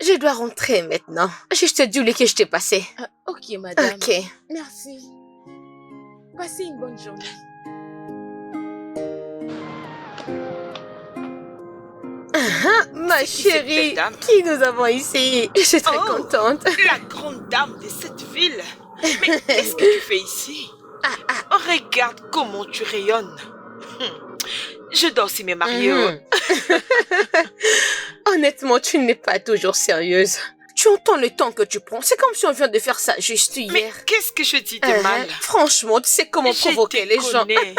Je dois rentrer maintenant. Juste dis le que je t'ai passé. Ok, madame. Ok. Merci. Passez une bonne journée. Ma chérie, qui nous avons ici? Je suis très contente. La grande dame de cette ville. Mais qu'est-ce que tu fais ici? Regarde comment tu rayonnes. Je dois aussi me marier. Honnêtement, tu n'es pas toujours sérieuse. Tu entends le temps que tu prends. C'est comme si on vient de faire ça juste hier. Mais qu'est-ce que je dis de mal? Franchement, tu sais comment provoquer les gens. Et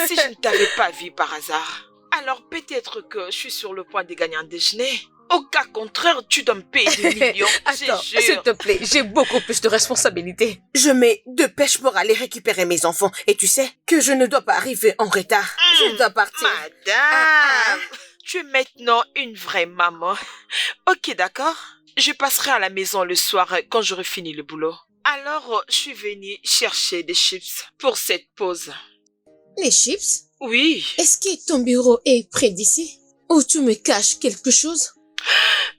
si je ne t'avais pas vu par hasard? Alors peut-être que je suis sur le point de gagner un déjeuner. Au cas contraire, tu dois me payer des millions. Attends, s'il te plaît, j'ai beaucoup plus de responsabilités. Je mets de pêche pour aller récupérer mes enfants. Et tu sais que je ne dois pas arriver en retard. Je dois partir. Madame, tu es maintenant une vraie maman. Ok, d'accord. Je passerai à la maison le soir quand j'aurai fini le boulot. Alors, je suis venue chercher des chips pour cette pause. Les chips? Oui. Est-ce que ton bureau est près d'ici? Ou tu me caches quelque chose?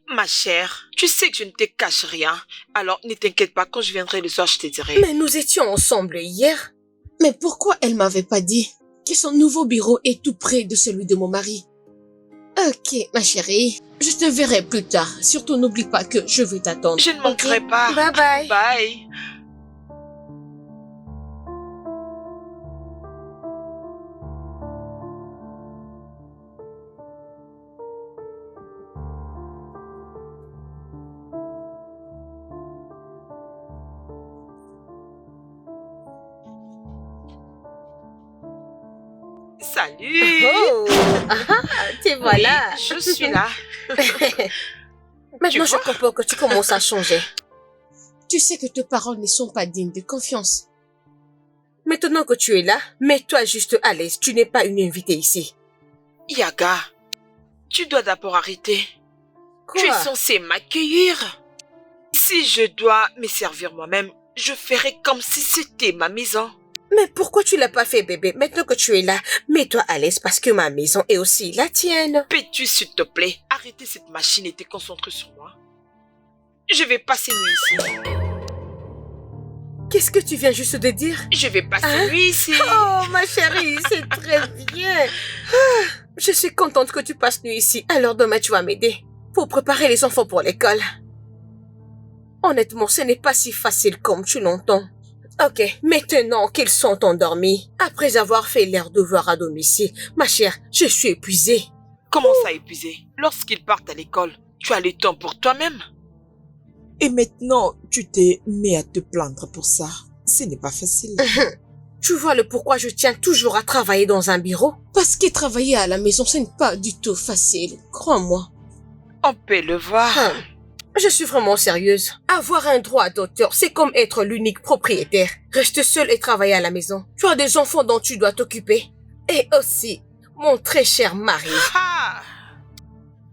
Ma chère, tu sais que je ne te cache rien. Alors, ne t'inquiète pas, quand je viendrai le soir, je te dirai. Mais nous étions ensemble hier. Mais pourquoi elle m'avait pas dit que son nouveau bureau est tout près de celui de mon mari? Ok, ma chérie, je te verrai plus tard. Surtout, n'oublie pas que je vais t'attendre. Je ne manquerai pas. Bye bye. Bye. Salut. Oh, te voilà. Oui, je suis là. Maintenant, je comprends que tu commences à changer. Tu sais que tes paroles ne sont pas dignes de confiance. Maintenant que tu es là, mets-toi juste à l'aise. Tu n'es pas une invitée ici. Yaga, tu dois d'abord arrêter. Quoi? Tu es censée m'accueillir. Si je dois me servir moi-même, je ferai comme si c'était ma maison. Mais pourquoi tu l'as pas fait, bébé? Maintenant que tu es là, mets-toi à l'aise parce que ma maison est aussi la tienne. Peux-tu, s'il te plaît, arrêter cette machine et te concentrer sur moi? Je vais passer nuit ici. Qu'est-ce que tu viens juste de dire? Je vais passer nuit ici. Oh, ma chérie, c'est très bien. Je suis contente que tu passes nuit ici. Alors demain, tu vas m'aider pour préparer les enfants pour l'école. Honnêtement, ce n'est pas si facile comme tu l'entends. Ok, maintenant qu'ils sont endormis, après avoir fait leur devoir à domicile, ma chère, je suis épuisée. Comment ça épuisé? Lorsqu'ils partent à l'école, tu as le temps pour toi-même? Et maintenant, tu t'es mis à te plaindre pour ça. Ce n'est pas facile. Tu vois le pourquoi je tiens toujours à travailler dans un bureau? Parce que travailler à la maison, ce n'est pas du tout facile. Crois-moi. On peut le voir. Je suis vraiment sérieuse. Avoir un droit d'auteur, c'est comme être l'unique propriétaire. Reste seul et travailler à la maison. Tu as des enfants dont tu dois t'occuper. Et aussi, mon très cher mari. Ah!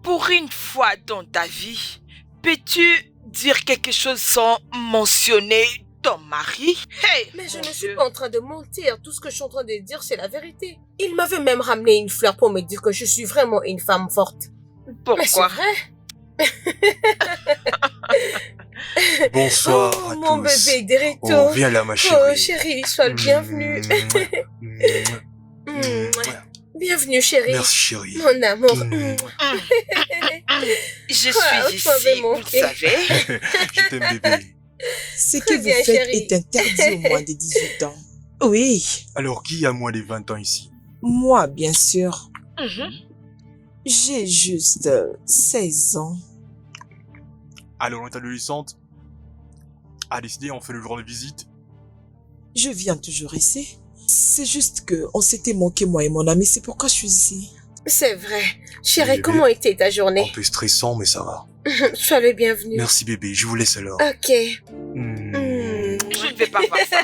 Pour une fois dans ta vie, peux-tu dire quelque chose sans mentionner ton mari? Hey, Mais je mon ne suis Dieu. pas en train de mentir. Tout ce que je suis en train de dire, c'est la vérité. Il m'avait même ramené une fleur pour me dire que je suis vraiment une femme forte. Mais c'est Pourquoi? vrai. Bonsoir Oh, à mon tous. bébé Derito. Oh, viens là, ma chérie. Oh, chérie, sois le bienvenu. Bienvenue, chérie. Merci, chérie. Mon amour. Je suis tu ici, m'avais vous le manqué. savez. Je t'aime, bébé. Ce que Très vous bien, faites chérie. est interdit aux moins de 18 ans. Oui, Alors, qui a moins de 20 ans ici? moi, bien sûr. Mhm. J'ai juste 16 ans. Alors, notre adolescente a décidé, on fait le jour de visite. Je viens toujours ici. C'est juste que on s'était manqué, moi et mon ami. C'est pourquoi je suis ici. C'est vrai. Chérie, Bébé. comment était ta Un journée? peu stressant, mais ça va. Sois le bienvenu. Merci, bébé. Je vous laisse alors. Ok. Hmm. Je ne vais pas voir ça.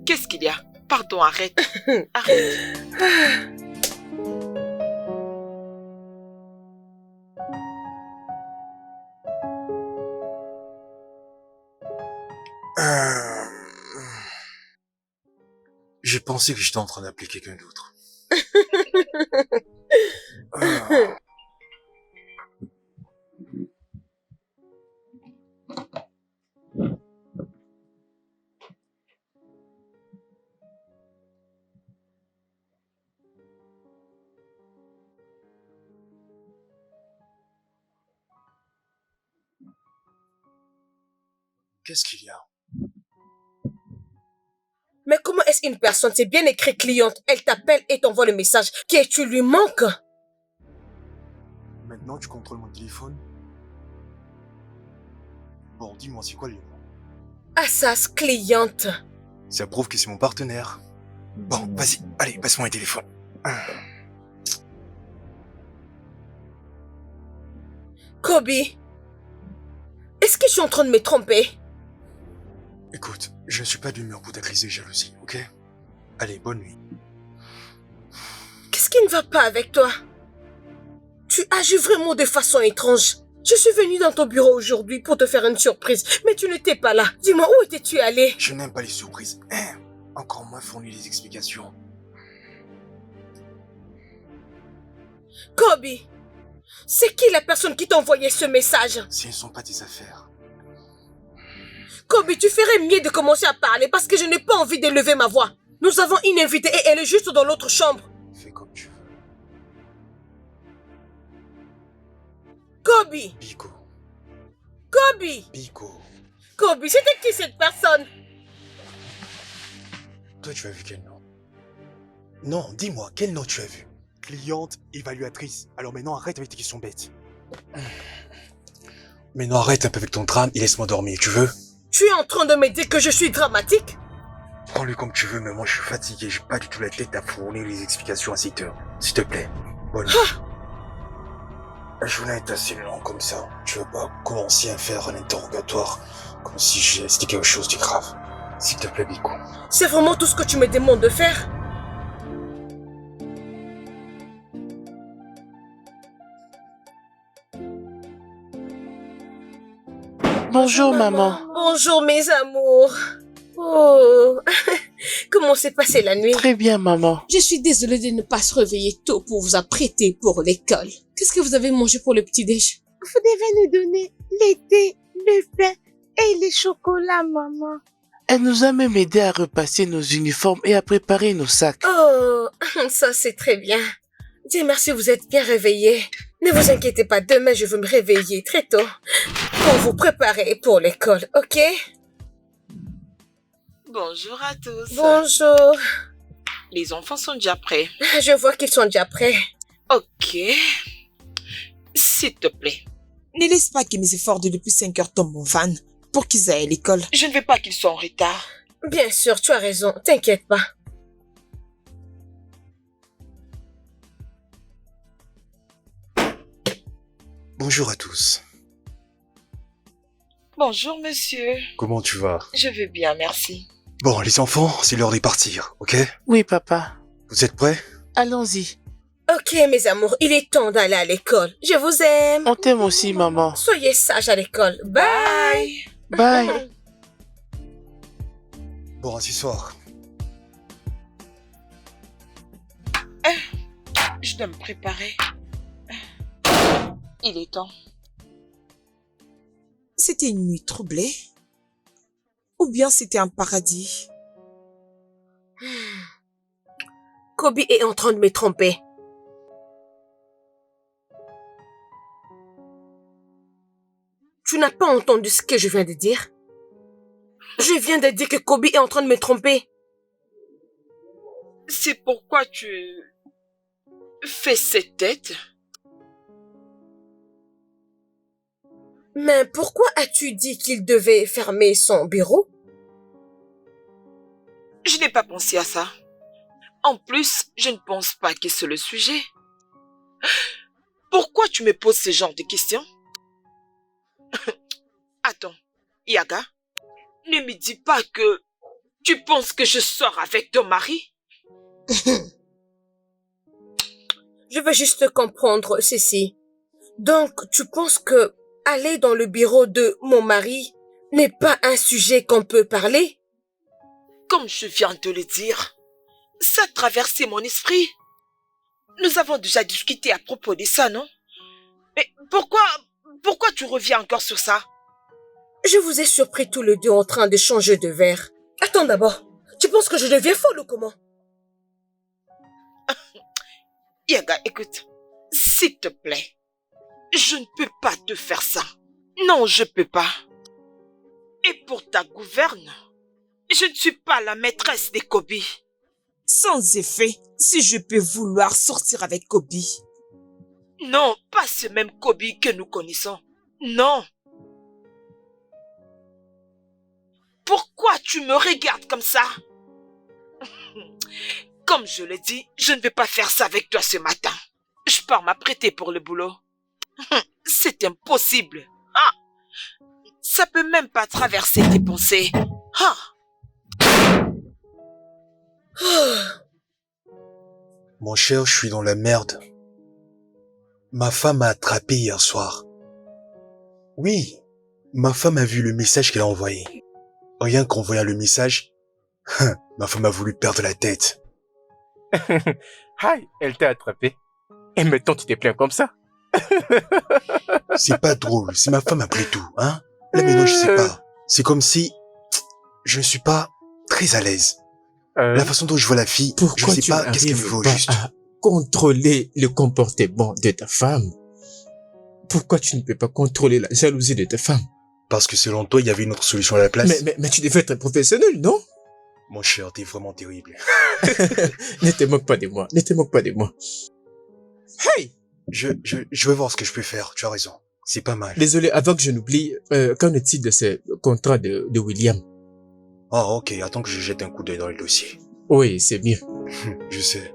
Qu'est-ce qu'il y a? Pardon, arrête. Arrête. Euh, J'ai pensé que j'étais en train d'appeler quelqu'un d'autre. Euh, Qu'est-ce qu'il y a? Mais comment est-ce une personne, c'est bien écrit cliente, elle t'appelle et t'envoie le message que tu lui manques? Maintenant, tu contrôles mon téléphone? Bon, dis-moi, c'est quoi le nom? Assas cliente. Ça prouve que c'est mon partenaire. Bon, vas-y, allez, passe-moi un téléphone. Kobe, est-ce que je suis en train de me tromper? Écoute, je ne suis pas d'humeur pour ta crise de jalousie, ok? Allez, bonne nuit. Qu'est-ce qui ne va pas avec toi? Tu agis vraiment de façon étrange. Je suis venue dans ton bureau aujourd'hui pour te faire une surprise, mais tu n'étais pas là. Dis-moi, où étais-tu allé? Je n'aime pas les surprises. Encore moins fournir des explications. Kobe, c'est qui la personne qui t'a envoyé ce message? Ce ne sont pas tes affaires. Kobe, tu ferais mieux de commencer à parler parce que je n'ai pas envie d'élever ma voix. Nous avons une invitée et elle est juste dans l'autre chambre. Fais comme tu veux. Kobe, Biko. Kobe, Biko. Kobe, c'était qui cette personne? Toi, tu as vu quel nom? Non, dis-moi, quel nom tu as vu? Cliente évaluatrice. Alors maintenant, arrête avec tes questions bêtes. Maintenant, arrête un peu avec ton drame et laisse-moi dormir, tu veux? Tu es en train de me dire que je suis dramatique? Prends-le comme tu veux, mais moi je suis fatigué, j'ai pas du tout la tête à fournir les explications à cette heure. S'il te plaît, bonne nuit. La journée est assez longue comme ça. Tu veux pas commencer à faire un interrogatoire comme si c'était quelque chose de grave. S'il te plaît, Biko. C'est vraiment tout ce que tu me demandes de faire? Bonjour, maman. Bonjour mes amours. Oh, comment s'est passée la nuit? Très bien, maman. Je suis désolée de ne pas se réveiller tôt pour vous apprêter pour l'école. Qu'est-ce que vous avez mangé pour le petit-déj? Vous devez nous donner les thés, le pain et les chocolats, maman. Elle nous a même aidé à repasser nos uniformes et à préparer nos sacs. Oh, ça c'est très bien. Dieu merci, vous êtes bien réveillés. Ne vous inquiétez pas, demain je vais me réveiller très tôt pour vous préparer pour l'école, ok? Bonjour à tous. Bonjour. Les enfants sont déjà prêts. Je vois qu'ils sont déjà prêts. Ok. S'il te plaît. Ne laisse pas que mes efforts de depuis 5 heures tombent en vanne pour qu'ils aillent à l'école. Je ne veux pas qu'ils soient en retard. Bien sûr, tu as raison, t'inquiète pas. Bonjour à tous. Bonjour, monsieur. Comment tu vas? Je vais bien, merci. Bon, les enfants, c'est l'heure de partir, ok? Oui, papa. Vous êtes prêts? Allons-y. Ok, mes amours, il est temps d'aller à l'école. Je vous aime. On t'aime aussi, maman. Soyez sages à l'école. Bye. Bye. Bon, à ce soir. Je dois me préparer. Il est temps. C'était une nuit troublée? Ou bien c'était un paradis? Kobe est en train de me tromper. Tu n'as pas entendu ce que je viens de dire? Je viens de dire que Kobe est en train de me tromper. C'est pourquoi tu fais cette tête? Mais pourquoi as-tu dit qu'il devait fermer son bureau? Je n'ai pas pensé à ça. En plus, je ne pense pas que c'est le sujet. Pourquoi tu me poses ce genre de questions? Attends, Yaga, ne me dis pas que tu penses que je sors avec ton mari? Je veux juste comprendre ceci. Donc, tu penses que aller dans le bureau de mon mari n'est pas un sujet qu'on peut parler? Comme je viens de le dire, ça a traversé mon esprit. Nous avons déjà discuté à propos de ça, non? Mais pourquoi tu reviens encore sur ça? Je vous ai surpris tous les deux en train de changer de verre. Attends d'abord, tu penses que je deviens folle ou comment? Yaga, écoute, s'il te plaît, je ne peux pas te faire ça. Non, je peux pas. Et pour ta gouverne, je ne suis pas la maîtresse des Kobe. Sans effet, si je peux vouloir sortir avec Kobe. Non, pas ce même Kobe que nous connaissons. Non. Pourquoi tu me regardes comme ça? Comme je le dis, je ne vais pas faire ça avec toi ce matin. Je pars m'apprêter pour le boulot. C'est impossible. Ah, ça peut même pas traverser tes pensées. Ah. Mon cher, je suis dans la merde. Ma femme m'a attrapé hier soir. Oui, ma femme a vu le message qu'elle a envoyé. Rien qu'en voyant le message, ma femme a voulu perdre la tête. Aïe, elle t'a attrapé. Et maintenant tu t'es plaint comme ça. C'est pas drôle, c'est ma femme après tout, hein. Là maintenant je sais pas. C'est comme si je ne suis pas très à l'aise. La façon dont je vois la fille, Pourquoi je sais tu pas qu'est-ce qu'elle me vaut au n'arrives juste. pas à contrôler le comportement de ta femme? Pourquoi tu ne peux pas contrôler la jalousie de ta femme? Parce que selon toi, il y avait une autre solution à la place. Mais tu devais être professionnel, non? Mon cher, t'es vraiment terrible. Ne te moque pas de moi, ne te moque pas de moi. Hey! Je vais voir ce que je peux faire, tu as raison. C'est pas mal. Désolé, avant que je n'oublie, qu'en est-il de ce contrat de William? Oh, ok, attends que je jette un coup d'œil dans le dossier. Oui, c'est mieux. Je sais.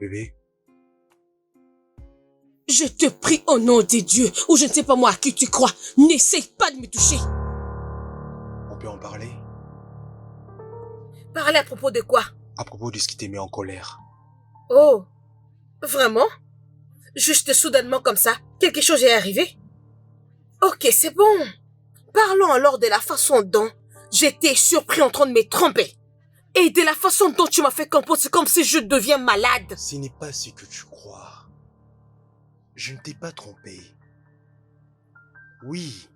Bébé. Je te prie au nom de Dieu, ou je ne sais pas moi à qui tu crois, n'essaye pas de me toucher. On peut en parler? Parler à propos de quoi? À propos de ce qui t'a mis en colère. Oh, vraiment? Juste soudainement comme ça, quelque chose est arrivé? Ok, c'est bon. Parlons alors de la façon dont j'étais surpris en train de me tromper. Et de la façon dont tu m'as fait comprendre, c'est comme si je deviens malade. Ce n'est pas ce que tu crois. Je ne t'ai pas trompé. Oui.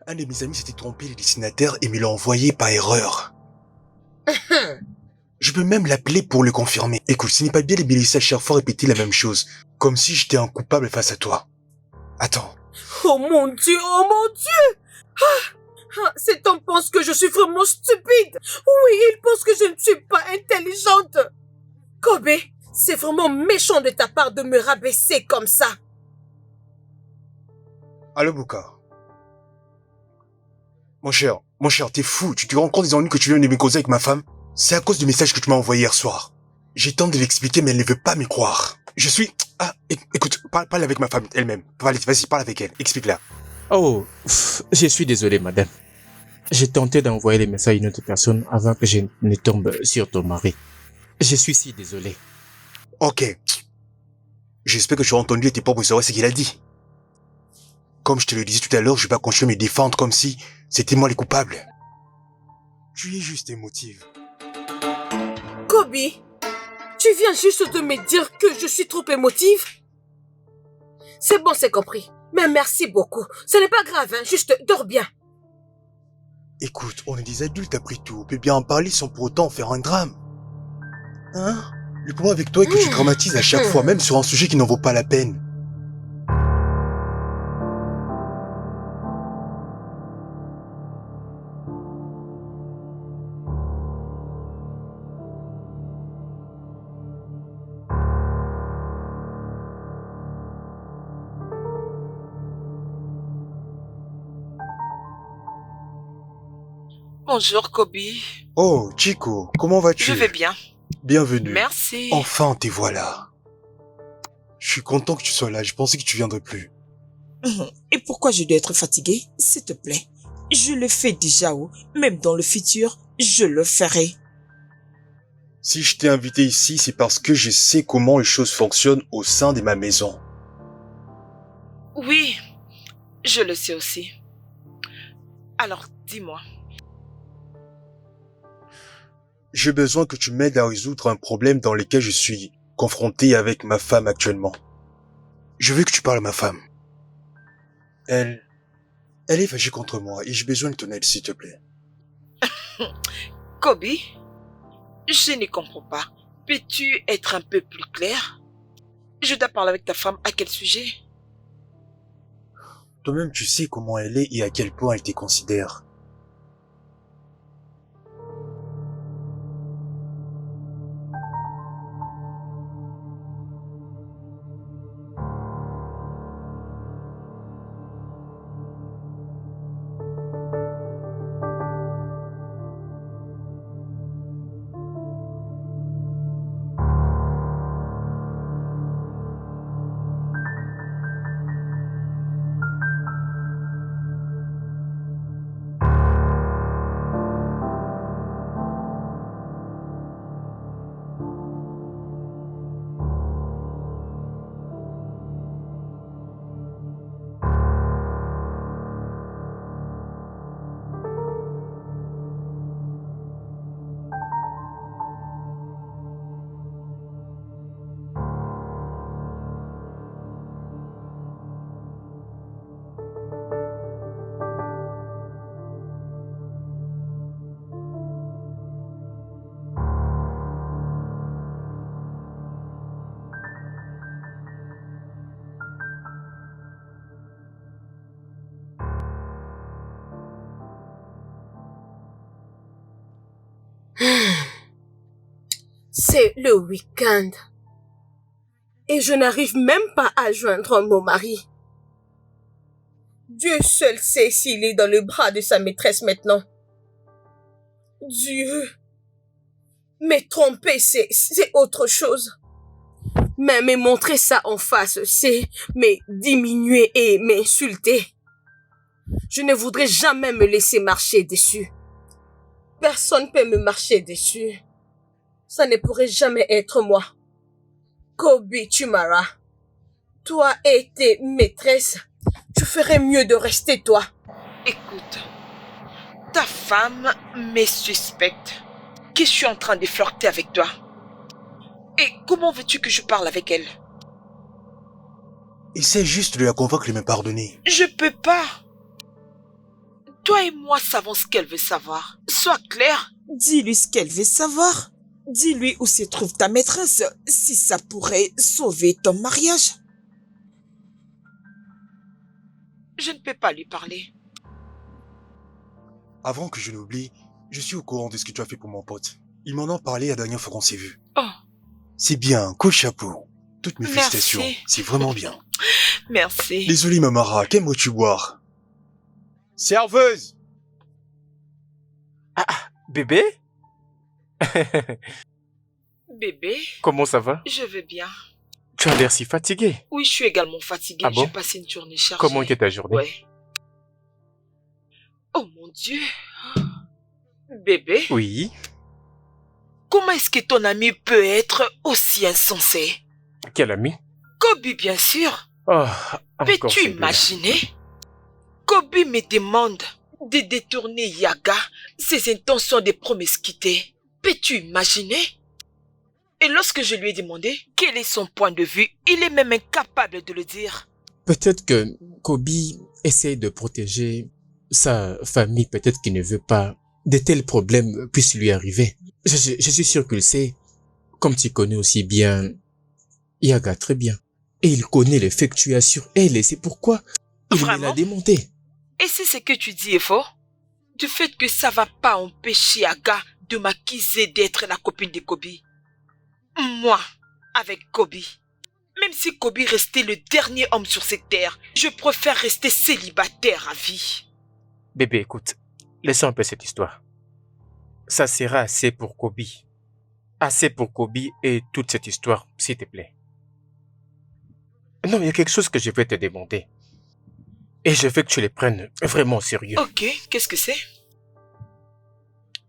Un de mes amis s'était trompé le destinataire et me l'a envoyé par erreur. Je peux même l'appeler pour le confirmer. Écoute, ce n'est pas bien de me laisser à chaque fois répéter la même chose, comme si j'étais un coupable face à toi. Attends. Oh mon Dieu, oh mon Dieu! Cet homme pense que je suis vraiment stupide. Oui, il pense que je ne suis pas intelligente. Kobe, c'est vraiment méchant de ta part de me rabaisser comme ça. Allô, Bouka. Mon cher, t'es fou. Tu te rends compte des ennuis que tu viens de me causer avec ma femme? C'est à cause du message que tu m'as envoyé hier soir. J'ai tenté de l'expliquer, mais elle ne veut pas me croire. Je suis... Ah, écoute, parle avec ma femme elle-même. Vas-y, parle avec elle. Explique-la. Oh, je suis désolé, madame. J'ai tenté d'envoyer les messages à une autre personne avant que je ne tombe sur ton mari. Je suis si désolé. Ok. J'espère que tu as entendu tes propres oreilles ce qu'il a dit. Comme je te le disais tout à l'heure, je vais pas continuer à me défendre comme si c'était moi le coupable. Tu es juste émotive. Kobe, tu viens juste de me dire que je suis trop émotive? C'est bon, c'est compris. Mais merci beaucoup. Ce n'est pas grave, hein, juste dors bien. Écoute, on est des adultes après tout. On peut bien en parler sans pour autant en faire un drame. Hein? Le problème avec toi est que tu dramatises à chaque fois, même sur un sujet qui n'en vaut pas la peine. Bonjour, Kobe. Oh, Chico, comment vas-tu? Je vais bien. Bienvenue. Merci. Enfin, te voilà. Je suis content que tu sois là, je pensais que tu viendrais plus. Et pourquoi je dois être fatigué? S'il te plaît. Je le fais déjà, même dans le futur, je le ferai. Si je t'ai invité ici, c'est parce que je sais comment les choses fonctionnent au sein de ma maison. Oui, je le sais aussi. Alors, dis-moi. J'ai besoin que tu m'aides à résoudre un problème dans lequel je suis confronté avec ma femme actuellement. Je veux que tu parles à ma femme. Elle est fâchée contre moi et j'ai besoin de ton aide, s'il te plaît. Kobe, je ne comprends pas. Peux-tu être un peu plus clair? Je dois parler avec ta femme à quel sujet? Toi-même, tu sais comment elle est et à quel point elle te considère. C'est le week-end. Et je n'arrive même pas à joindre mon mari. Dieu seul sait s'il est dans le bras de sa maîtresse maintenant. Dieu. Mais tromper, c'est autre chose. Mais me montrer ça en face, c'est me diminuer et m'insulter. Je ne voudrais jamais me laisser marcher dessus. Personne ne peut me marcher dessus. Ça ne pourrait jamais être moi. Kobe Chumara, toi et tes maîtresses, tu ferais mieux de rester toi. Écoute, ta femme me suspecte que je suis en train de flirter avec toi. Et comment veux-tu que je parle avec elle? Essaie juste de la convaincre de me pardonner. Je peux pas. Toi et moi savons ce qu'elle veut savoir. Sois clair. Dis-lui ce qu'elle veut savoir. Dis-lui où se trouve ta maîtresse, si ça pourrait sauver ton mariage. Je ne peux pas lui parler. Avant que je l'oublie, je suis au courant de ce que tu as fait pour mon pote. Il m'en a parlé la dernière fois qu'on s'est vu. Oh. C'est bien, coup de chapeau. Toutes mes Merci. félicitations, c'est vraiment bien. Merci. Désolé Mamara, qu'aimerais-tu boire? Serveuse! Bébé? Bébé, Comment ça va? je vais bien. Tu as l'air si fatigué. Oui, je suis également fatiguée. Ah bon? J'ai passé une journée chargée. Comment était ta journée? Ouais. Oh mon Dieu. Bébé, Oui. comment est-ce que ton ami peut être aussi insensé? Quel ami? Kobe, bien sûr. Oh, encore Peux-tu celui-là. imaginer? Kobe me demande de détourner Yaga ses intentions de promiscuité. Peux-tu imaginer? Et lorsque je lui ai demandé quel est son point de vue, il est même incapable de le dire. Peut-être que Kobe essaie de protéger sa famille, peut-être qu'il ne veut pas de tels problèmes puissent lui arriver. Je suis sûr qu'il sait, comme tu connais aussi bien Yaga très bien. Et il connaît les faits que tu as sur elle et c'est pourquoi il me Vraiment? l'a démonté. Et si ce que tu dis est faux, du fait que ça va pas empêcher Yaga de m'accuser d'être la copine de Kobe. Moi, avec Kobe, même si Kobe restait le dernier homme sur cette terre, je préfère rester célibataire à vie. Bébé, écoute. Laissons un peu cette histoire. Ça sera assez pour Kobe. Assez pour Kobe et toute cette histoire, s'il te plaît. Non, il y a quelque chose que je vais te demander. Et je veux que tu les prennes vraiment au sérieux. Ok, qu'est-ce que c'est?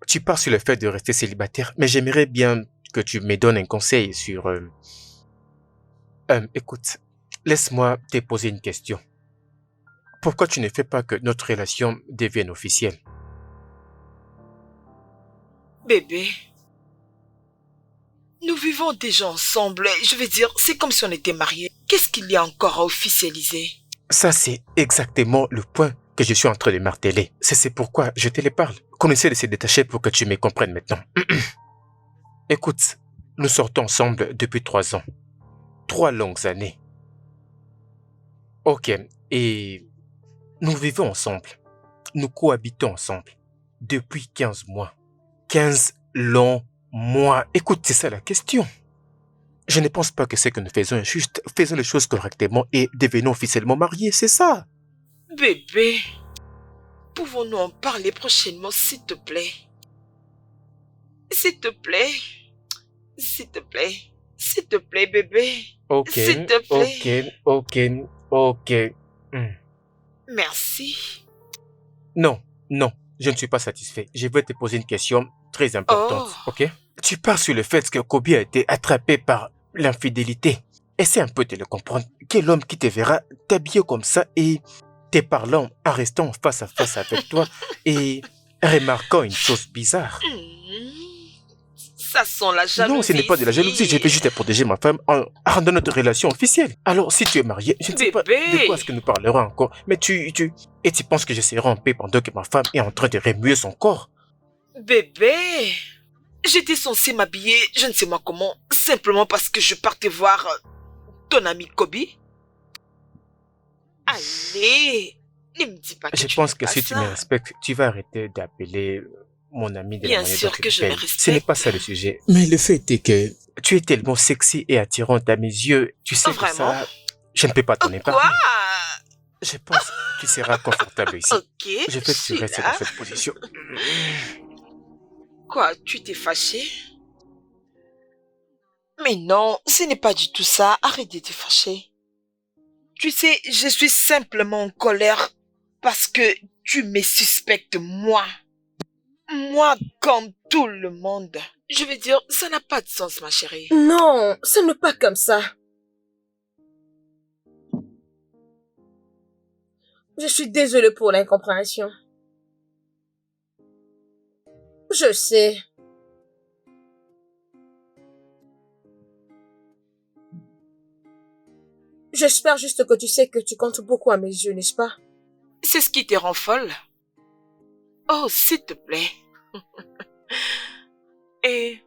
Tu pars sur le fait de rester célibataire, mais j'aimerais bien que tu me donnes un conseil sur... écoute, laisse-moi te poser une question. Pourquoi tu ne fais pas que notre relation devienne officielle? Bébé, nous vivons déjà ensemble. Je veux dire, c'est comme si on était mariés. Qu'est-ce qu'il y a encore à officialiser? Ça, c'est exactement le point que je suis en train de marteler. C'est pourquoi je te les parle. Qu'on essaie de se détacher pour que tu me comprennes maintenant. Écoute, nous sortons ensemble depuis 3 ans. 3 longues années. Ok, et nous vivons ensemble. Nous cohabitons ensemble. Depuis 15 mois. 15 longs mois. Écoute, c'est ça la question. Je ne pense pas que ce que nous faisons est juste. Faisons les choses correctement et devenons officiellement mariés, c'est ça. Bébé, pouvons-nous en parler prochainement, s'il te plaît? S'il te plaît? S'il te plaît? S'il te plaît, bébé? Ok, S'il te plaît? ok. Merci. Non, je ne suis pas satisfait. Je vais te poser une question très importante, ok? Tu pars sur le fait que Kobe a été attrapé par l'infidélité. Essaie un peu de le comprendre. Quel homme qui te verra t'habiller comme ça et te parlant en restant face à face avec toi et remarquant une chose bizarre. Ça sent la jalousie. Non, ce n'est pas de la jalousie. Je vais juste protéger ma femme en rendant notre relation officielle. Alors, si tu es marié, je ne sais pas de quoi est-ce que nous parlerons encore. Mais tu penses que je serai en paix pendant que ma femme est en train de remuer son corps? Bébé, j'étais censée m'habiller, je ne sais moi comment, simplement parce que je partais voir ton ami Kobe. Allez, ne me dis pas que je pense que si tu me respectes, tu vas arrêter d'appeler mon ami de la manière dont tu Bien sûr que je me respecte. Ce n'est pas ça le sujet. Mais le fait est que... Tu es tellement sexy et attirante à mes yeux. Tu sais que ça... Je ne peux pas t'en épargner. Quoi? Je pense que tu seras confortable ici. Ok, je veux que tu restes dans cette position. Quoi, tu t'es fâché? Mais non, ce n'est pas du tout ça. Arrête de te fâcher. Tu sais, je suis simplement en colère parce que tu me suspectes moi. Moi comme tout le monde. Je veux dire, ça n'a pas de sens, ma chérie. Non, ce n'est pas comme ça. Je suis désolée pour l'incompréhension. Je sais. J'espère juste que tu sais que tu comptes beaucoup à mes yeux, n'est-ce pas? C'est ce qui te rend folle? Oh, s'il te plaît. Et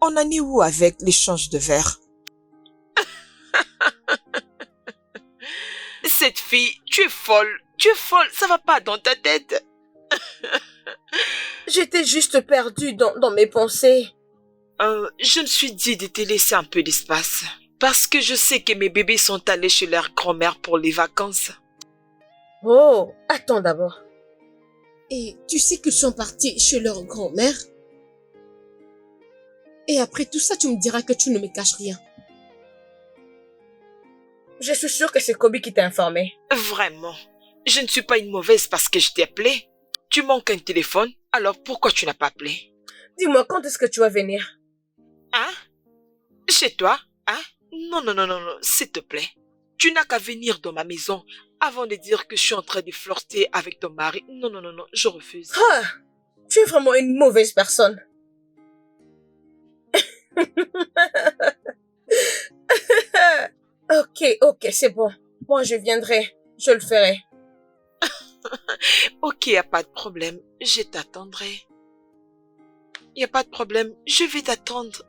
on en est où avec l'échange de verres? Cette fille, tu es folle, ça va pas dans ta tête. J'étais juste perdue dans mes pensées. Je me suis dit de te laisser un peu d'espace. Parce que je sais que mes bébés sont allés chez leur grand-mère pour les vacances. Oh, attends d'abord. Et tu sais qu'ils sont partis chez leur grand-mère? Et après tout ça, tu me diras que tu ne me caches rien. Je suis sûre que c'est Kobe qui t'a informé. Vraiment. Je ne suis pas une mauvaise parce que je t'ai appelé. Tu manques un téléphone, alors pourquoi tu n'as pas appelé? Dis-moi, quand est-ce que tu vas venir? Hein? Chez toi? Hein? Non, s'il te plaît. Tu n'as qu'à venir dans ma maison avant de dire que je suis en train de flirter avec ton mari. Non, je refuse. Ah, tu es vraiment une mauvaise personne. Ok, c'est bon. Moi, je viendrai. Je le ferai. Ok, y a pas de problème. Je t'attendrai. Y a pas de problème. Je vais t'attendre.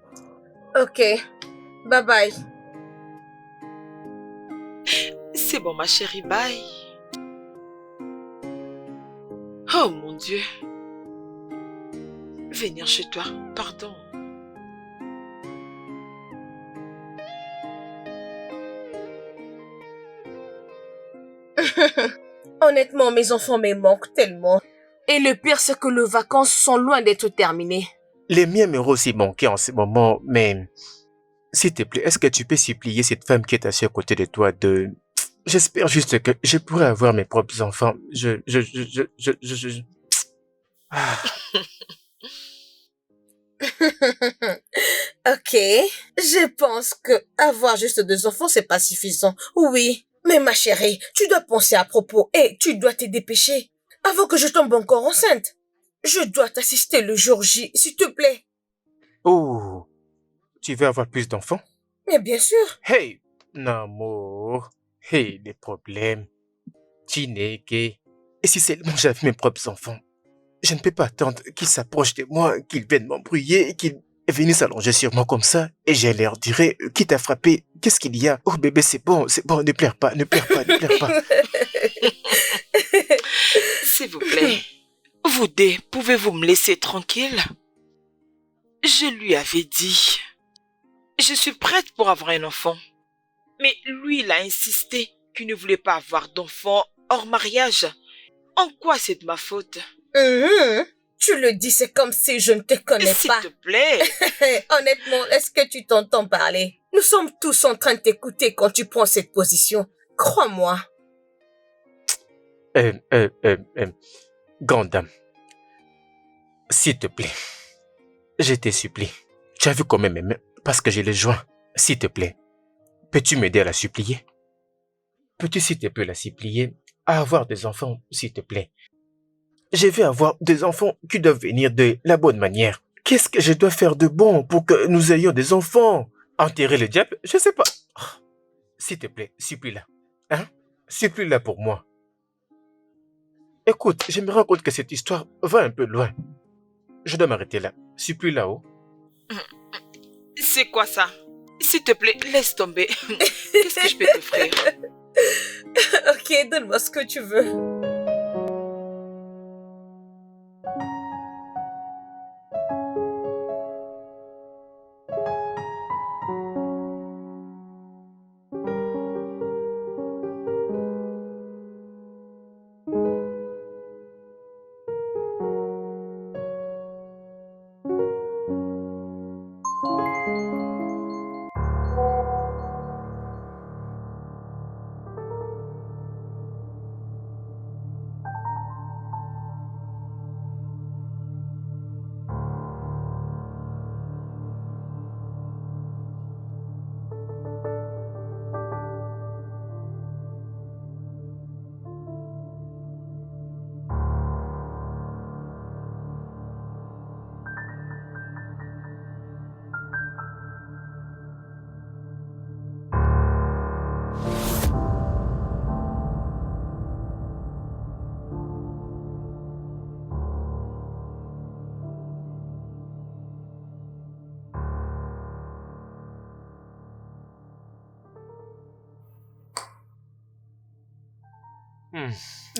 Ok. Bye bye. C'est bon, ma chérie. Bye. Oh, mon Dieu. Venir chez toi. Pardon. Honnêtement, mes enfants me manquent tellement. Et le pire, c'est que les vacances sont loin d'être terminées. Les miens m'auraient aussi manqué en ce moment, mais... S'il te plaît, est-ce que tu peux supplier cette femme qui est assise à côté de toi de... J'espère juste que je pourrai avoir mes propres enfants. Ah. Ok, je pense que avoir juste 2 enfants, c'est pas suffisant. Oui, mais ma chérie, tu dois penser à propos et tu dois te dépêcher avant que je tombe encore enceinte. Je dois t'assister le jour J, s'il te plaît. Oh, tu veux avoir plus d'enfants? Mais bien sûr. Hey, Namo. Hey, les problèmes. Chineke. Et si seulement j'avais mes propres enfants? Je ne peux pas attendre qu'ils s'approchent de moi, qu'ils viennent m'embrouiller, qu'ils viennent s'allonger sur moi comme ça, et je leur dirai, qui t'a frappé? Qu'est-ce qu'il y a? Oh bébé, c'est bon, ne pleure pas, ne pleure pas, ne pleure pas. S'il vous plaît, vous deux, pouvez-vous me laisser tranquille? Je lui avais dit, je suis prête pour avoir un enfant. Mais lui, il a insisté qu'il ne voulait pas avoir d'enfant hors mariage. En quoi c'est de ma faute? Tu le dis, c'est comme si je ne te connais pas. S'il te plaît. Honnêtement, est-ce que tu t'entends parler? Nous sommes tous en train de t'écouter quand tu prends cette position. Crois-moi. Grande dame, s'il te plaît, je te supplie. Tu as vu comment mes mains, parce que je les joins. S'il te plaît, peux-tu m'aider à la supplier? Peux-tu, s'il te plaît, la supplier à avoir des enfants, s'il te plaît? Je vais avoir des enfants qui doivent venir de la bonne manière. Qu'est-ce que je dois faire de bon pour que nous ayons des enfants? Enterrer le diable? Je sais pas. S'il te plaît, supplie-la. Hein? Supplie-la pour moi. Écoute, je me rends compte que cette histoire va un peu loin. Je dois m'arrêter là. Supplie-la, oh. C'est quoi ça? S'il te plaît, laisse tomber. Qu'est-ce que je peux t'offrir? Ok, donne-moi ce que tu veux.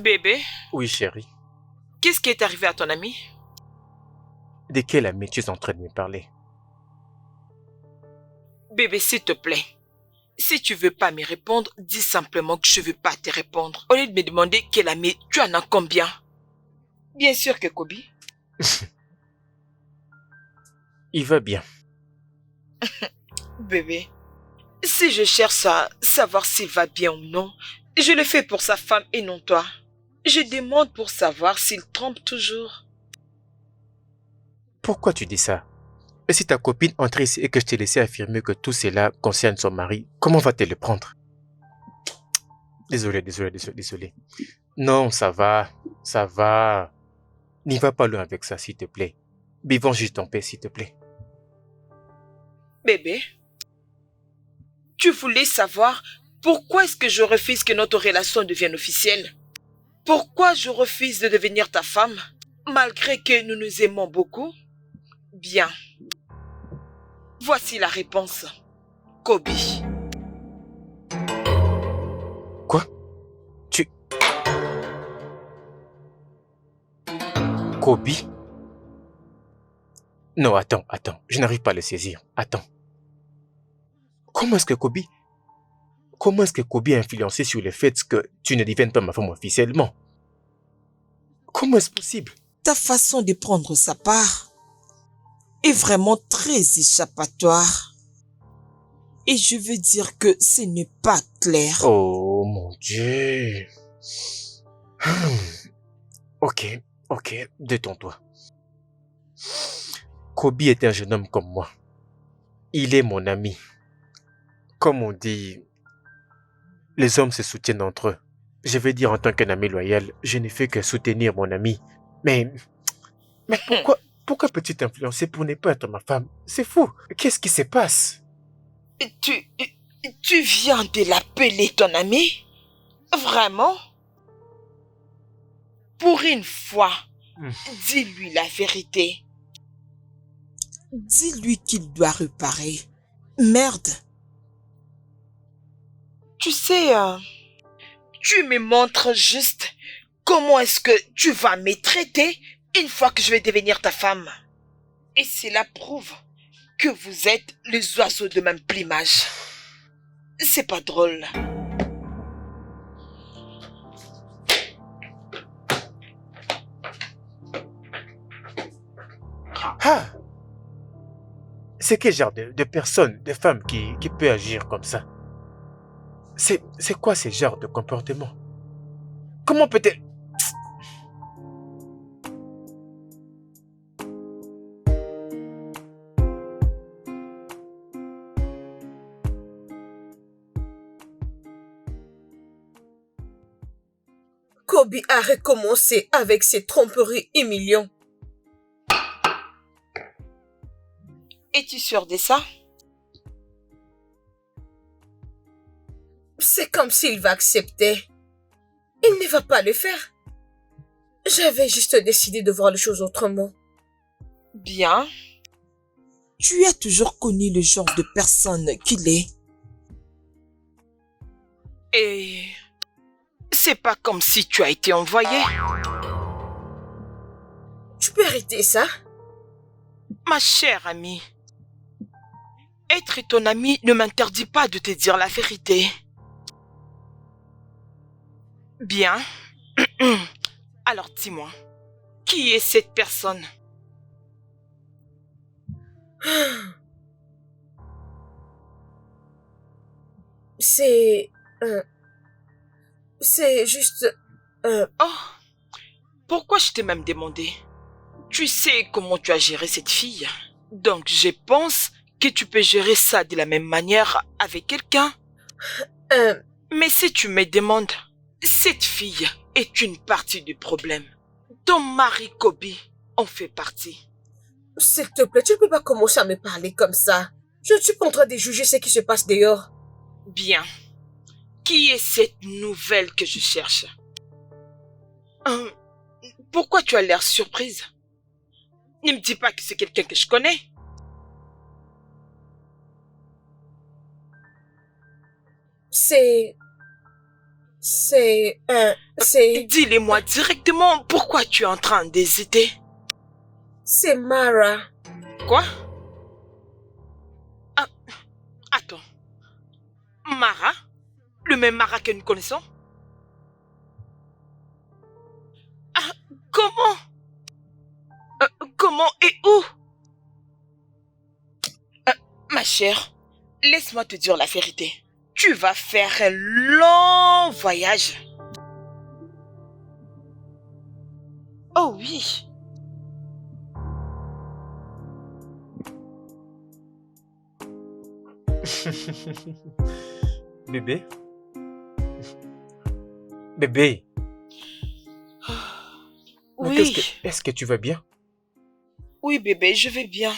Bébé? Oui, chérie. Qu'est-ce qui est arrivé à ton ami? De quel ami tu es en train de me parler? Bébé, s'il te plaît. Si tu veux pas me répondre, dis simplement que je veux pas te répondre. Au lieu de me demander quel ami, tu en as combien? Bien sûr que Kobe. Il va bien. Bébé, si je cherche à savoir s'il va bien ou non, je le fais pour sa femme et non toi. Je demande pour savoir s'il trompe toujours. Pourquoi tu dis ça? Et si ta copine entre ici et que je t'ai laissé affirmer que tout cela concerne son mari, comment va-t-elle le prendre? Désolé. Non, ça va. N'y va pas loin avec ça, s'il te plaît. Vivons juste en paix, s'il te plaît. Bébé, tu voulais savoir pourquoi est-ce que je refuse que notre relation devienne officielle? Pourquoi je refuse de devenir ta femme, malgré que nous nous aimons beaucoup? Bien. Voici la réponse. Kobe. Quoi? Kobe? Non, attends. Je n'arrive pas à le saisir. Attends. Comment est-ce que Kobe a influencé sur le fait que tu ne deviennes pas ma femme officiellement? Comment est-ce possible? Ta façon de prendre sa part est vraiment très échappatoire. Et je veux dire que ce n'est pas clair. Oh mon Dieu. Ok, détends-toi. Kobe est un jeune homme comme moi. Il est mon ami. Comme on dit, les hommes se soutiennent entre eux. Je vais dire en tant qu'un ami loyal, je ne fais que soutenir mon ami. Mais pourquoi peux-tu t'influencer pour ne pas être ma femme? C'est fou. Qu'est-ce qui se passe? Tu viens de l'appeler ton ami? Vraiment? Pour une fois, dis-lui la vérité. Dis-lui qu'il doit réparer. Merde. Tu sais, tu me montres juste comment est-ce que tu vas me traiter une fois que je vais devenir ta femme. Et cela prouve que vous êtes les oiseaux de même plumage. C'est pas drôle. Ah! C'est quel genre de personne, de femme qui peut agir comme ça? C'est quoi ce genre de comportement? Comment peut-elle... Kobe a recommencé avec ses tromperies humiliantes. Es-tu sûr de ça? C'est comme s'il va accepter. Il ne va pas le faire. J'avais juste décidé de voir les choses autrement. Bien. Tu as toujours connu le genre de personne qu'il est. Et c'est pas comme si tu as été envoyé. Tu peux arrêter ça? Ma chère amie, être ton ami ne m'interdit pas de te dire la vérité. Bien. Alors dis-moi, qui est cette personne? C'est juste... Oh, pourquoi je t'ai même demandé? Tu sais comment tu as géré cette fille. Donc je pense que tu peux gérer ça de la même manière avec quelqu'un. Mais si tu me demandes, cette fille est une partie du problème. Ton mari Kobe en fait partie. S'il te plaît, tu ne peux pas commencer à me parler comme ça. Je ne suis pas en train de juger ce qui se passe dehors. Bien. Qui est cette nouvelle que je cherche? Pourquoi tu as l'air surprise? Ne me dis pas que c'est quelqu'un que je connais. C'est... Dis-le-moi directement pourquoi tu es en train d'hésiter. C'est Mara. Quoi? Attends. Mara? Le même Mara que nous connaissons? Comment? Comment et où? Ma chère, laisse-moi te dire la vérité. Tu vas faire un long voyage. Oh oui. Bébé? Bébé? Oui. Est-ce que tu vas bien? Oui, bébé, je vais bien.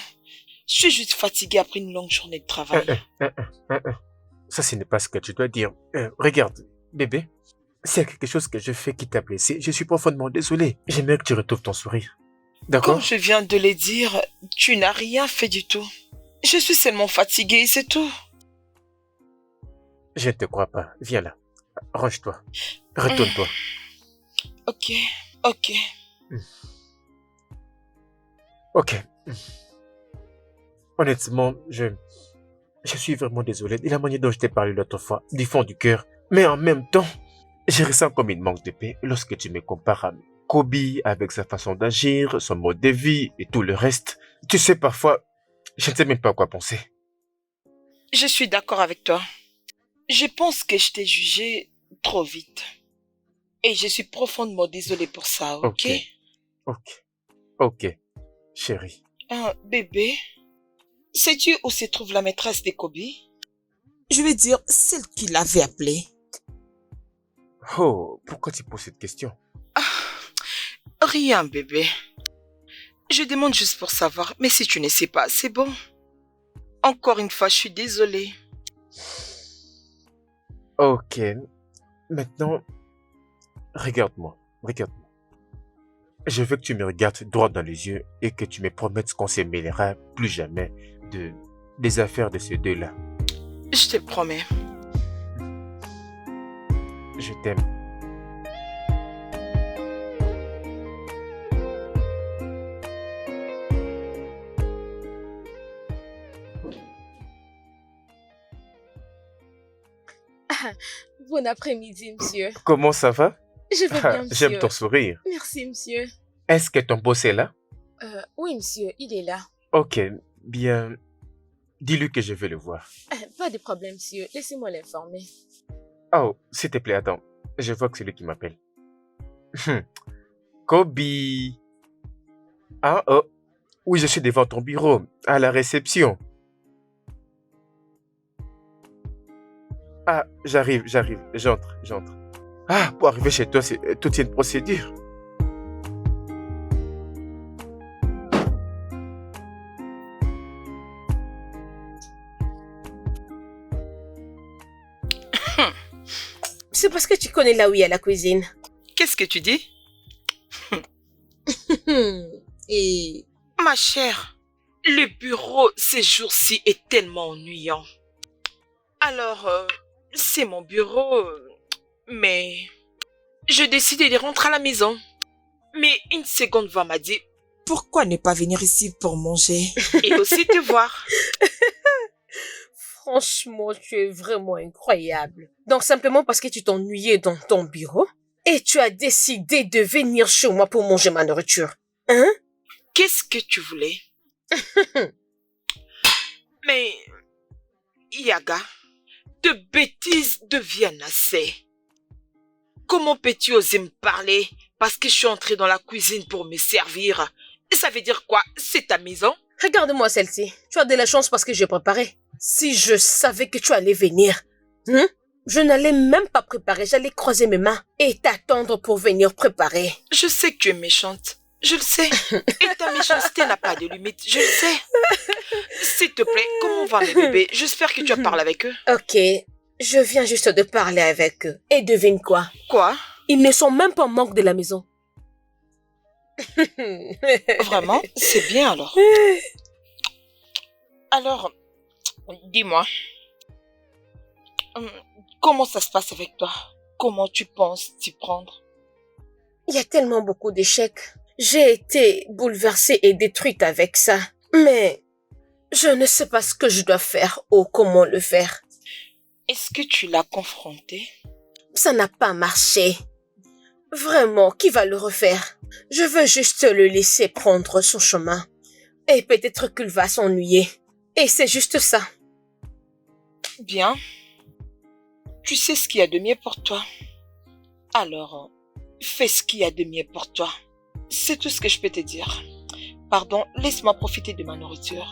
Je suis juste fatiguée après une longue journée de travail. Ça, ce n'est pas ce que tu dois dire. Regarde, bébé, s'il y a quelque chose que je fais qui t'a blessé, je suis profondément désolé. J'aimerais que tu retrouves ton sourire. D'accord? Comme je viens de le dire, tu n'as rien fait du tout. Je suis seulement fatiguée, c'est tout. Je ne te crois pas. Viens là. Range-toi. Retourne-toi. Ok. Ok. Honnêtement, je suis vraiment désolé de la manière dont je t'ai parlé l'autre fois, du fond du cœur. Mais en même temps, je ressens comme une manque de paix lorsque tu me compares Kobe avec sa façon d'agir, son mode de vie et tout le reste. Tu sais, parfois, je ne sais même pas quoi penser. Je suis d'accord avec toi. Je pense que je t'ai jugé trop vite. Et je suis profondément désolée pour ça, ok? Ok, chérie. Bébé, sais-tu où se trouve la maîtresse de Kobe? Je veux dire, celle qui l'avait appelé. Oh, pourquoi tu poses cette question? Rien, bébé. Je demande juste pour savoir, mais si tu ne sais pas, c'est bon. Encore une fois, je suis désolée. Ok, maintenant, regarde-moi. Je veux que tu me regardes droit dans les yeux et que tu me promettes qu'on ne se mêlera plus jamais des affaires de ces deux-là. Je te promets. Je t'aime. Bon après-midi, monsieur. Comment ça va? Je vais bien, monsieur. J'aime ton sourire. Merci, monsieur. Est-ce que ton boss est là? Oui, monsieur, il est là. Ok, bien. Dis-lui que je vais le voir. Pas de problème, monsieur. Laissez-moi l'informer. Oh, s'il te plaît, attends. Je vois que c'est lui qui m'appelle. Kobe. Ah, oh. Oui, je suis devant ton bureau, à la réception. Ah, j'arrive. J'entre. Ah, pour arriver chez toi, c'est toute une procédure. C'est parce que tu connais là où il y a la cuisine. Qu'est-ce que tu dis? Et... Ma chère, le bureau ces jours-ci est tellement ennuyant. Alors, c'est mon bureau, mais je décide de rentrer à la maison. Mais une seconde voix m'a dit, Pourquoi ne pas venir ici pour manger? et aussi te voir. franchement, tu es vraiment incroyable. Donc simplement parce que tu t'ennuyais dans ton bureau et tu as décidé de venir chez moi pour manger ma nourriture. Hein? Qu'est-ce que tu voulais? Mais, Yaga, de bêtises deviennent assez. Comment peux-tu oser me parler parce que je suis entrée dans la cuisine pour me servir? Ça veut dire quoi? C'est ta maison? Regarde-moi celle-ci. Tu as de la chance parce que j'ai préparé. Si je savais que tu allais venir, je n'allais même pas préparer. J'allais croiser mes mains et t'attendre pour venir préparer. Je sais que tu es méchante. Je le sais. Et ta méchanceté n'a pas de limite. Je le sais. S'il te plaît, comment va mes bébés? J'espère que tu as parlé avec eux. Ok, je viens juste de parler avec eux. Et devine quoi? Quoi? Ils ne sont même pas en manque de la maison. Vraiment? C'est bien alors. Alors, dis-moi, comment ça se passe avec toi? Comment tu penses t'y prendre? Il y a tellement beaucoup d'échecs. J'ai été bouleversée et détruite avec ça. Mais je ne sais pas ce que je dois faire ou comment le faire. Est-ce que tu l'as confronté? Ça n'a pas marché. Vraiment, qui va le refaire? Je veux juste le laisser prendre son chemin. Et peut-être qu'il va s'ennuyer. Et c'est juste ça. Bien. Tu sais ce qu'il y a de mieux pour toi. Alors, fais ce qu'il y a de mieux pour toi. C'est tout ce que je peux te dire. Pardon, laisse-moi profiter de ma nourriture.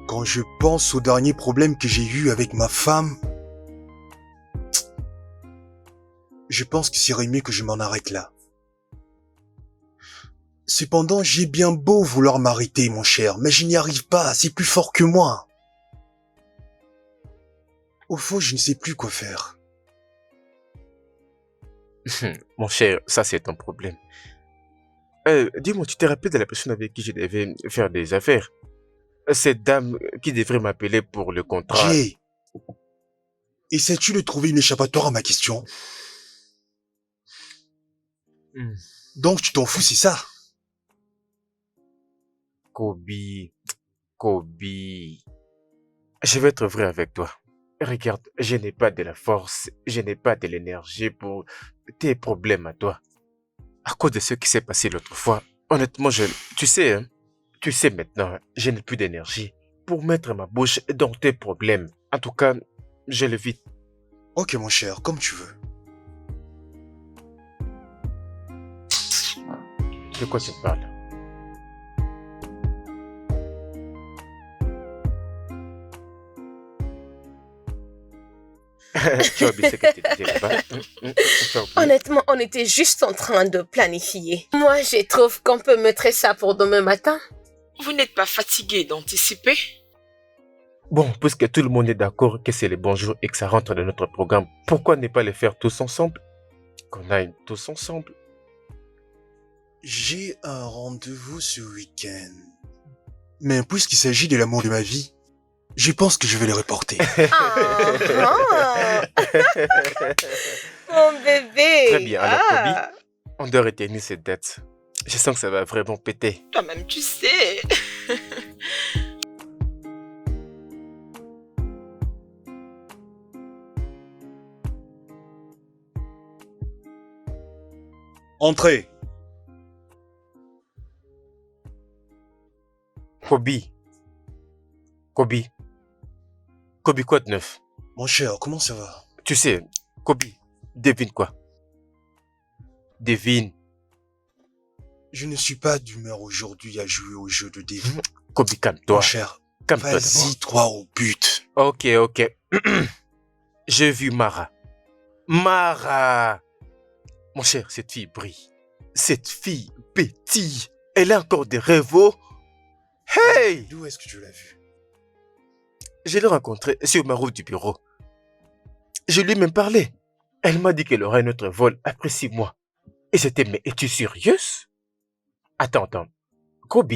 Quand je pense au dernier problème que j'ai eu avec ma femme, je pense que c'est mieux que je m'en arrête là. Cependant, j'ai bien beau vouloir m'arrêter, mon cher, mais je n'y arrive pas, c'est plus fort que moi. Au fond, je ne sais plus quoi faire. Mon cher, ça c'est ton problème. Dis-moi, tu te rappelles de la personne avec qui je devais faire des affaires? Cette dame qui devrait m'appeler pour le contrat. Jay, essaies-tu de trouver une échappatoire à ma question? Donc tu t'en fous, c'est ça? Kobe, je vais être vrai avec toi. Regarde, je n'ai pas de la force, je n'ai pas de l'énergie pour tes problèmes à toi. À cause de ce qui s'est passé l'autre fois, honnêtement, tu sais, hein, tu sais maintenant, je n'ai plus d'énergie pour mettre ma bouche dans tes problèmes. En tout cas, je l'évite. Ok, mon cher, comme tu veux. De quoi tu parles? Tu as oublié ce que tu disais là-bas? Tu as oublié? Honnêtement, on était juste en train de planifier. Moi, je trouve qu'on peut mettre ça pour demain matin. Vous n'êtes pas fatigué d'anticiper? Bon, puisque tout le monde est d'accord que c'est le bon jour et que ça rentre dans notre programme, pourquoi ne pas les faire tous ensemble? Qu'on aille tous ensemble. J'ai un rendez-vous ce week-end. Mais puisqu'il s'agit de l'amour de ma vie, je pense que je vais le reporter. Ah, mon bébé. Très bien, alors Kobe, on doit retenir cette date. Je sens que ça va vraiment péter. Toi-même, tu sais. Entrez. Kobe. Kobe, quoi de neuf? Mon cher, comment ça va? Tu sais, Kobe, devine quoi? Devine. Je ne suis pas d'humeur aujourd'hui à jouer au jeu de devine. Kobe, calme-toi. Mon cher, Calme-toi d'abord. vas-y, droit au but. Ok. J'ai vu Mara. Mon cher, cette fille brille. Cette fille pétille. Elle a encore des rêves. Hey! D'où est-ce que tu l'as vue? Je l'ai rencontrée sur ma route du bureau. Je lui ai même parlé. Elle m'a dit qu'elle aurait un autre vol après 6 mois. Et j'étais, mais es-tu sérieuse? Attends. Kobe,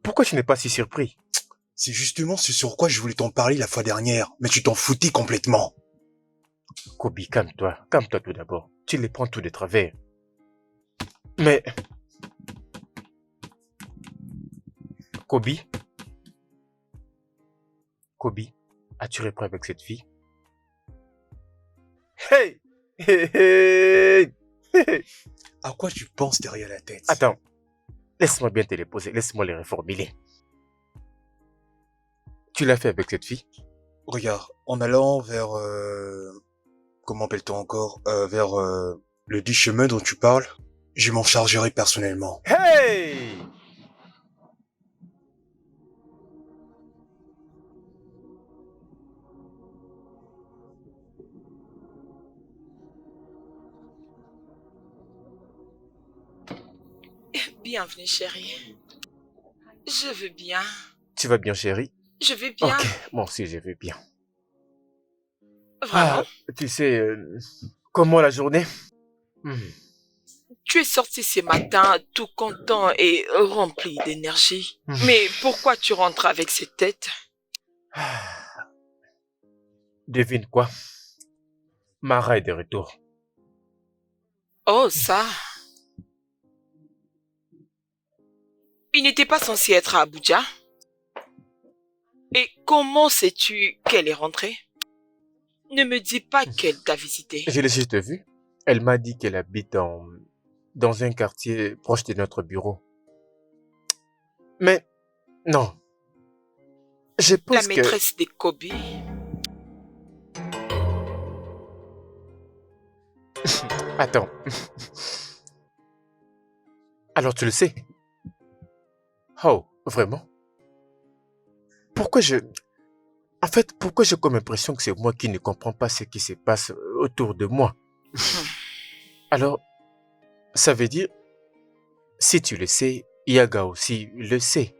pourquoi tu n'es pas si surpris? C'est justement ce sur quoi je voulais t'en parler la fois dernière, mais tu t'en foutais complètement. Kobe, calme-toi. Calme-toi tout d'abord. Tu les prends tout de travers. Mais... Kobe, as-tu repris avec cette fille? Hey! À quoi tu penses derrière la tête? Attends, laisse-moi bien te les poser, laisse-moi les reformuler. Tu l'as fait avec cette fille? Regarde, en allant vers... comment appelle-t-on encore? Vers le dit chemin dont tu parles, je m'en chargerai personnellement. Hey! Bienvenue, chérie. Je veux bien. Tu vas bien, chérie? Je vais bien. Ok, moi aussi je vais bien. Vraiment? Tu sais, comment la journée? Tu es sorti ce matin tout content et rempli d'énergie. Mais pourquoi tu rentres avec cette tête? Devine quoi? Mara est de retour. Oh, ça. Il n'était pas censé être à Abuja. Et comment sais-tu qu'elle est rentrée? Ne me dis pas qu'elle t'a visité. Je l'ai juste vue. Elle m'a dit qu'elle habite dans un quartier proche de notre bureau. Mais, non. Je pense La maîtresse de Kobe. Attends. Alors tu le sais? Oh, vraiment? Pourquoi j'ai comme l'impression que c'est moi qui ne comprends pas ce qui se passe autour de moi? Alors, ça veut dire, si tu le sais, Yaga aussi le sait.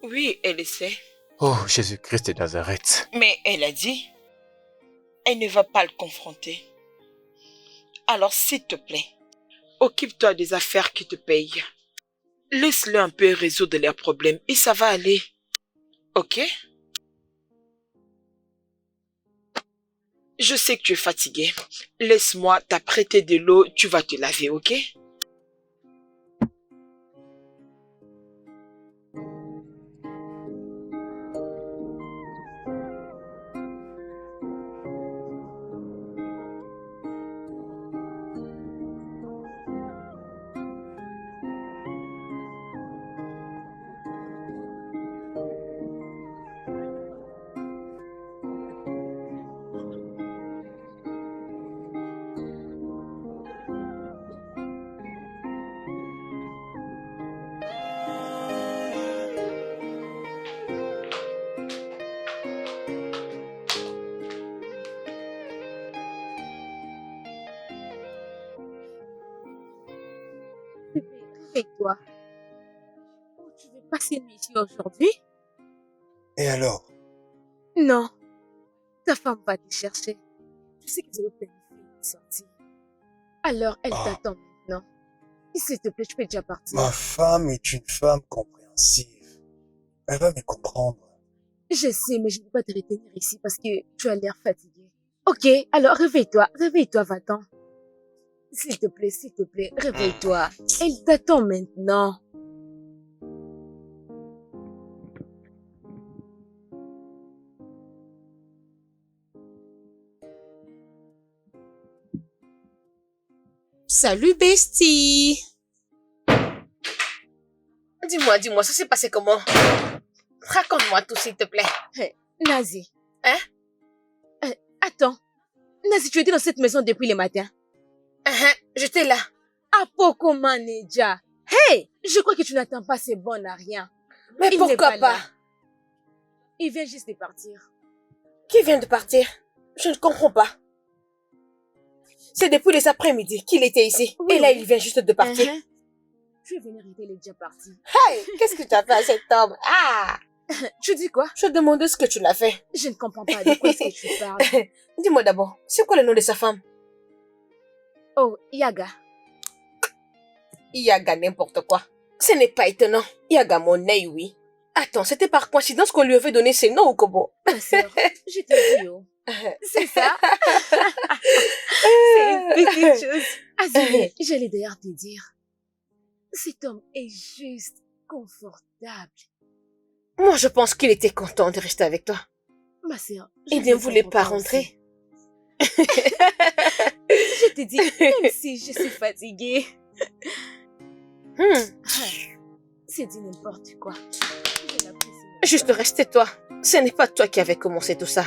Oui, elle le sait. Oh, Jésus-Christ de Nazareth. Mais elle a dit, elle ne va pas le confronter. Alors, s'il te plaît, occupe-toi des affaires qui te payent. Laisse-le un peu résoudre leurs problèmes et ça va aller. Ok? Je sais que tu es fatigué. Laisse-moi t'apprêter de l'eau, tu vas te laver, ok? Et toi? Tu veux passer une nuit ici aujourd'hui? Et alors? Non. Ta femme va te chercher. Tu sais qu'ils ont planifié une sortie. Alors, elle Ah, t'attend maintenant. S'il te plaît, tu peux déjà partir. ma femme est une femme compréhensive. Elle va me comprendre. Je sais, mais je ne peux pas te retenir ici parce que tu as l'air fatigué. Ok, alors réveille-toi, va-t'en. S'il te plaît, réveille-toi. Elle t'attend maintenant. Salut, bestie. Dis-moi, ça s'est passé comment? Raconte-moi tout, s'il te plaît. Hey, Nazi. Hein? Attends. Nazi, tu étais dans cette maison depuis le matin. J'étais là. À Poko Maneja. Hey, je crois que tu n'attends pas ces bonnes à rien. Mais Il n'est pourquoi pas? là. Il vient juste de partir. Qui vient de partir? Je ne comprends pas. C'est depuis les après-midi qu'il était ici. Oui, Et là, oui. il vient juste de partir. Tu es venu arrêter, il est déjà parti. Hey, qu'est-ce que tu as fait à cet homme? Ah! Tu dis quoi? Je demandais ce que tu l'as fait. Je ne comprends pas de quoi est-ce que tu parles. Dis-moi d'abord, c'est quoi le nom de sa femme? Oh, Yaga. Yaga n'importe quoi. Ce n'est pas étonnant. Yaga mon œil, oui. Attends, c'était par coïncidence qu'on lui avait donné ces noms ou comment? Ma sœur, je te dis, oh. C'est ça? C'est une petite chose. Azumi, j'allais d'ailleurs te dire. Cet homme est juste confortable. Moi, je pense qu'il était content de rester avec toi. Ma sœur, Il ne voulait pas rentrer. Je te dis, même si je suis fatiguée. C'est dit n'importe quoi. Je l'apprécie. Juste reste toi. Ce n'est pas toi qui avais commencé tout ça.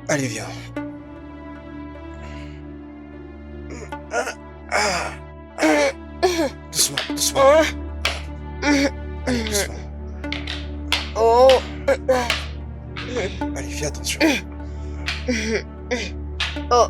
Allez, viens. Doucement, doucement. Allez, doucement. Oh. Allez, fais attention. Oh.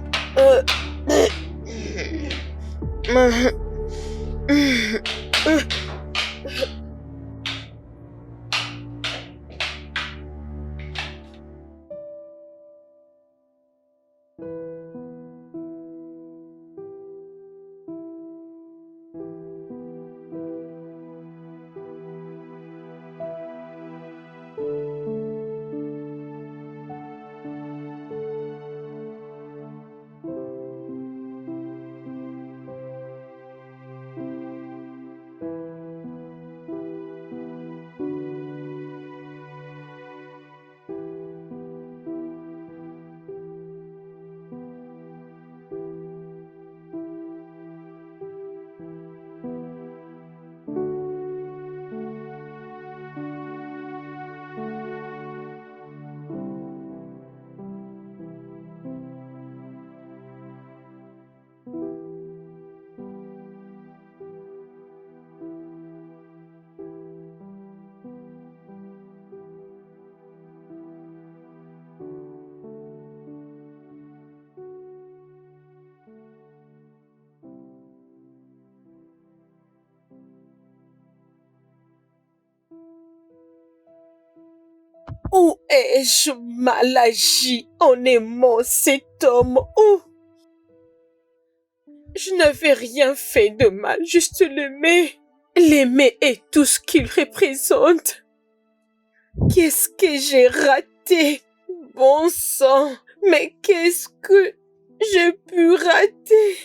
Où ai-je mal agi en aimant cet homme? Où? Je n'avais rien fait de mal, juste l'aimer. L'aimer est tout ce qu'il représente. Qu'est-ce que j'ai raté? Bon sang, Mais qu'est-ce que j'ai pu rater?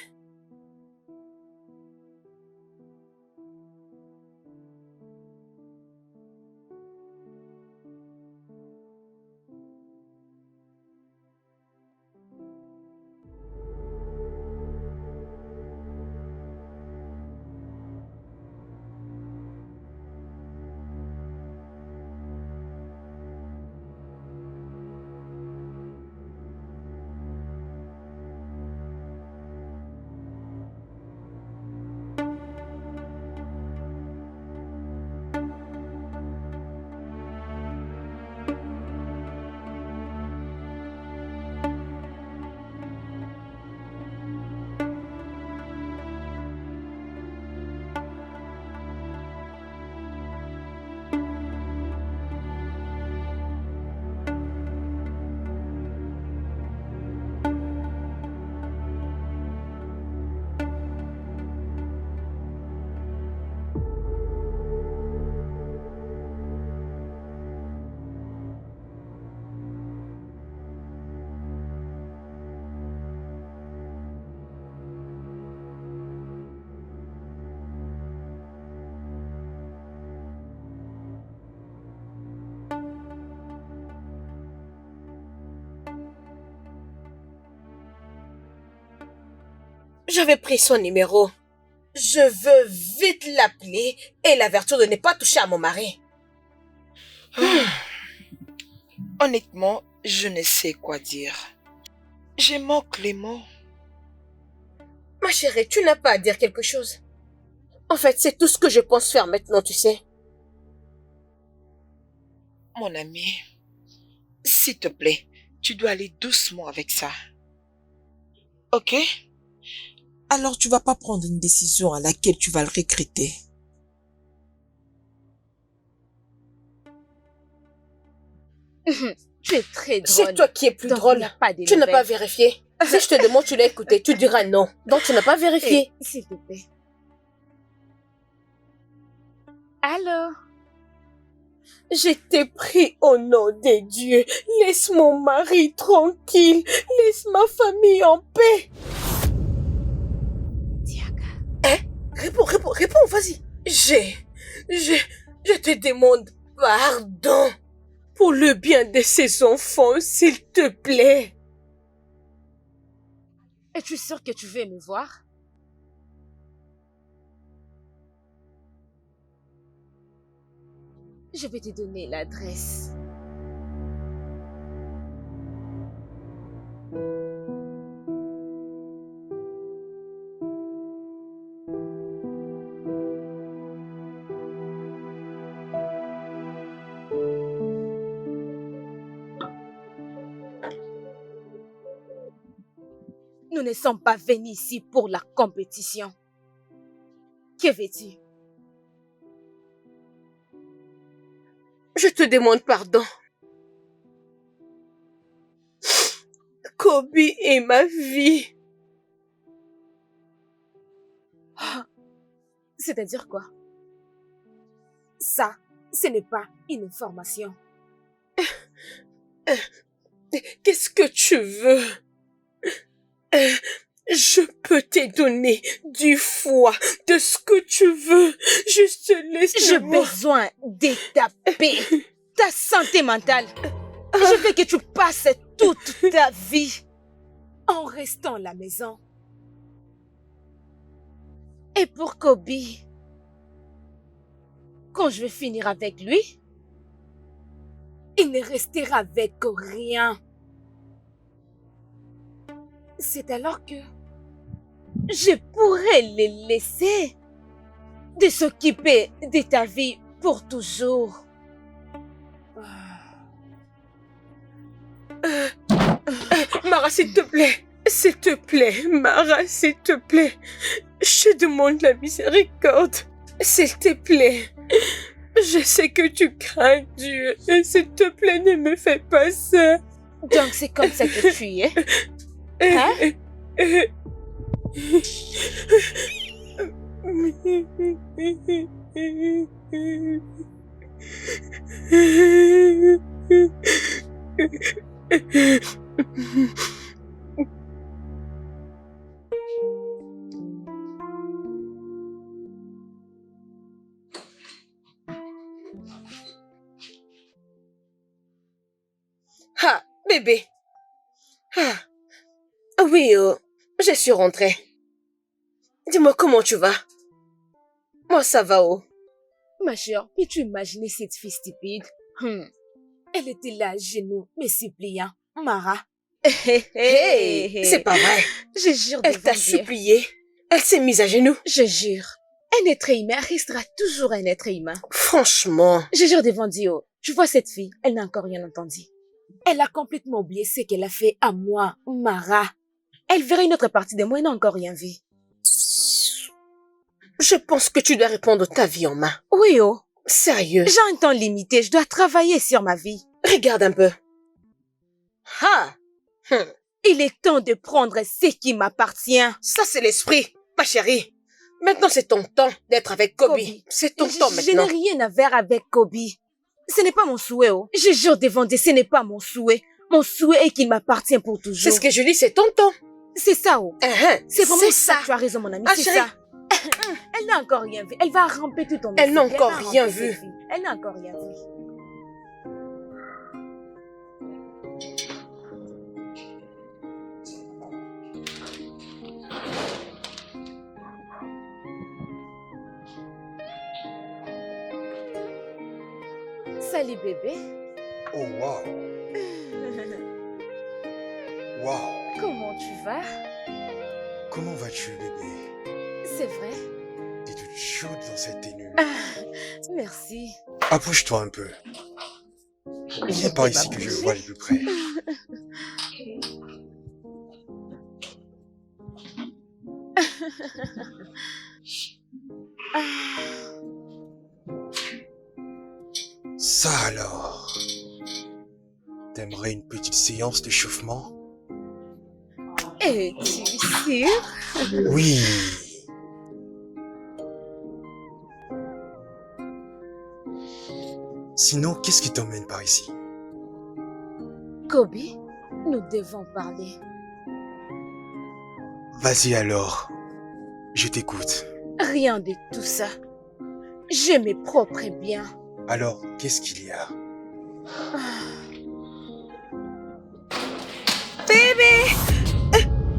J'avais pris son numéro. Je veux vite l'appeler et l'avertir de ne pas toucher à mon mari. Honnêtement, je ne sais quoi dire. Je manque les mots. Ma chérie, tu n'as pas à dire quelque chose. En fait, c'est tout ce que je pense faire maintenant, tu sais. Mon ami, s'il te plaît, tu dois aller doucement avec ça. Ok? Alors tu vas pas prendre une décision à laquelle tu vas le regretter. Tu es très drôle. C'est toi qui es plus Donc, drôle. il n'y a pas de Tu n'as pas nouvelles. vérifié. Si je te demande, tu l'as écouté, tu diras non. Donc tu n'as pas vérifié. S'il te plaît. Alors? Je t'ai pris au nom de Dieu. Laisse mon mari tranquille. Laisse ma famille en paix. Diaka. Hein? Réponds, vas-y. Je te demande pardon. Pour le bien de ces enfants, s'il te plaît. Es-tu sûr que tu veux me voir? Je vais te donner l'adresse. Nous ne sommes pas venus ici pour la compétition. Que veux-tu? Je te demande pardon. Kobe est ma vie. C'est-à-dire quoi? Ça, ce n'est pas une information. Qu'est-ce que tu veux? Je peux te donner du foie, de ce que tu veux. Juste J'ai laisse-moi. besoin de ta paix, ta santé mentale. Je veux que tu passes toute ta vie en restant à la maison. Et pour Kobe, quand je vais finir avec lui, il ne restera avec rien. C'est alors que je pourrais le laisser de s'occuper de ta vie pour toujours. Mara, s'il te plaît. S'il te plaît, Mara, s'il te plaît. Je demande la miséricorde. S'il te plaît. Je sais que tu crains Dieu. S'il te plaît, ne me fais pas ça. Donc c'est comme ça que tu es? Hein? Ah, bébé. Ah. Oui, je suis rentrée. Dis-moi comment tu vas. Moi, ça va, Ma chère, peux-tu imaginer cette fille stupide? Elle était là à genoux, me suppliant. Mara. Hey, c'est pas vrai. Je jure Elle devant t'a Dieu. supplié. Elle s'est mise à genoux. Je jure. Un être humain restera toujours un être humain. Franchement. Je jure devant Dieu. Tu vois cette fille, elle n'a encore rien entendu. Elle a complètement oublié ce qu'elle a fait à moi, Mara. Elle verrait une autre partie de moi et n'a encore rien vu. Je pense que tu dois répondre ta vie en main. Oui, Sérieux. J'ai un temps limité, je dois travailler sur ma vie. Regarde un peu. Ah. Il est temps de prendre ce qui m'appartient. Ça, c'est l'esprit, ma chérie. Maintenant, c'est ton temps d'être avec Kobe. C'est ton temps Je maintenant. n'ai rien à faire avec Kobe. Ce n'est pas mon souhait, Je jure devant Dieu, ce n'est pas mon souhait. Mon souhait est qu'il m'appartient pour toujours. C'est ce que je dis, c'est ton temps. C'est ça, C'est vraiment ça. Tu as raison, mon ami, Ah, c'est chérie. ça. Elle n'a encore rien vu. Elle va ramper tout ton Elle n'a esprit. encore va rien ramper vu. ses filles. Elle n'a encore rien vu. Salut bébé. Oh, waouh. Waouh. Comment tu vas? Comment vas-tu, bébé? C'est vrai? T'es toute chaude dans cette tenue. Merci. Approche-toi un peu. Viens par ici que je vois de plus près. Ça alors. T'aimerais une petite séance d'échauffement? Es-tu sûr? Oui. Sinon, qu'est-ce qui t'emmène par ici? Kobe, nous devons parler. Vas-y alors. Je t'écoute. Rien de tout ça. J'ai mes propres biens. Alors, qu'est-ce qu'il y a? Bébé.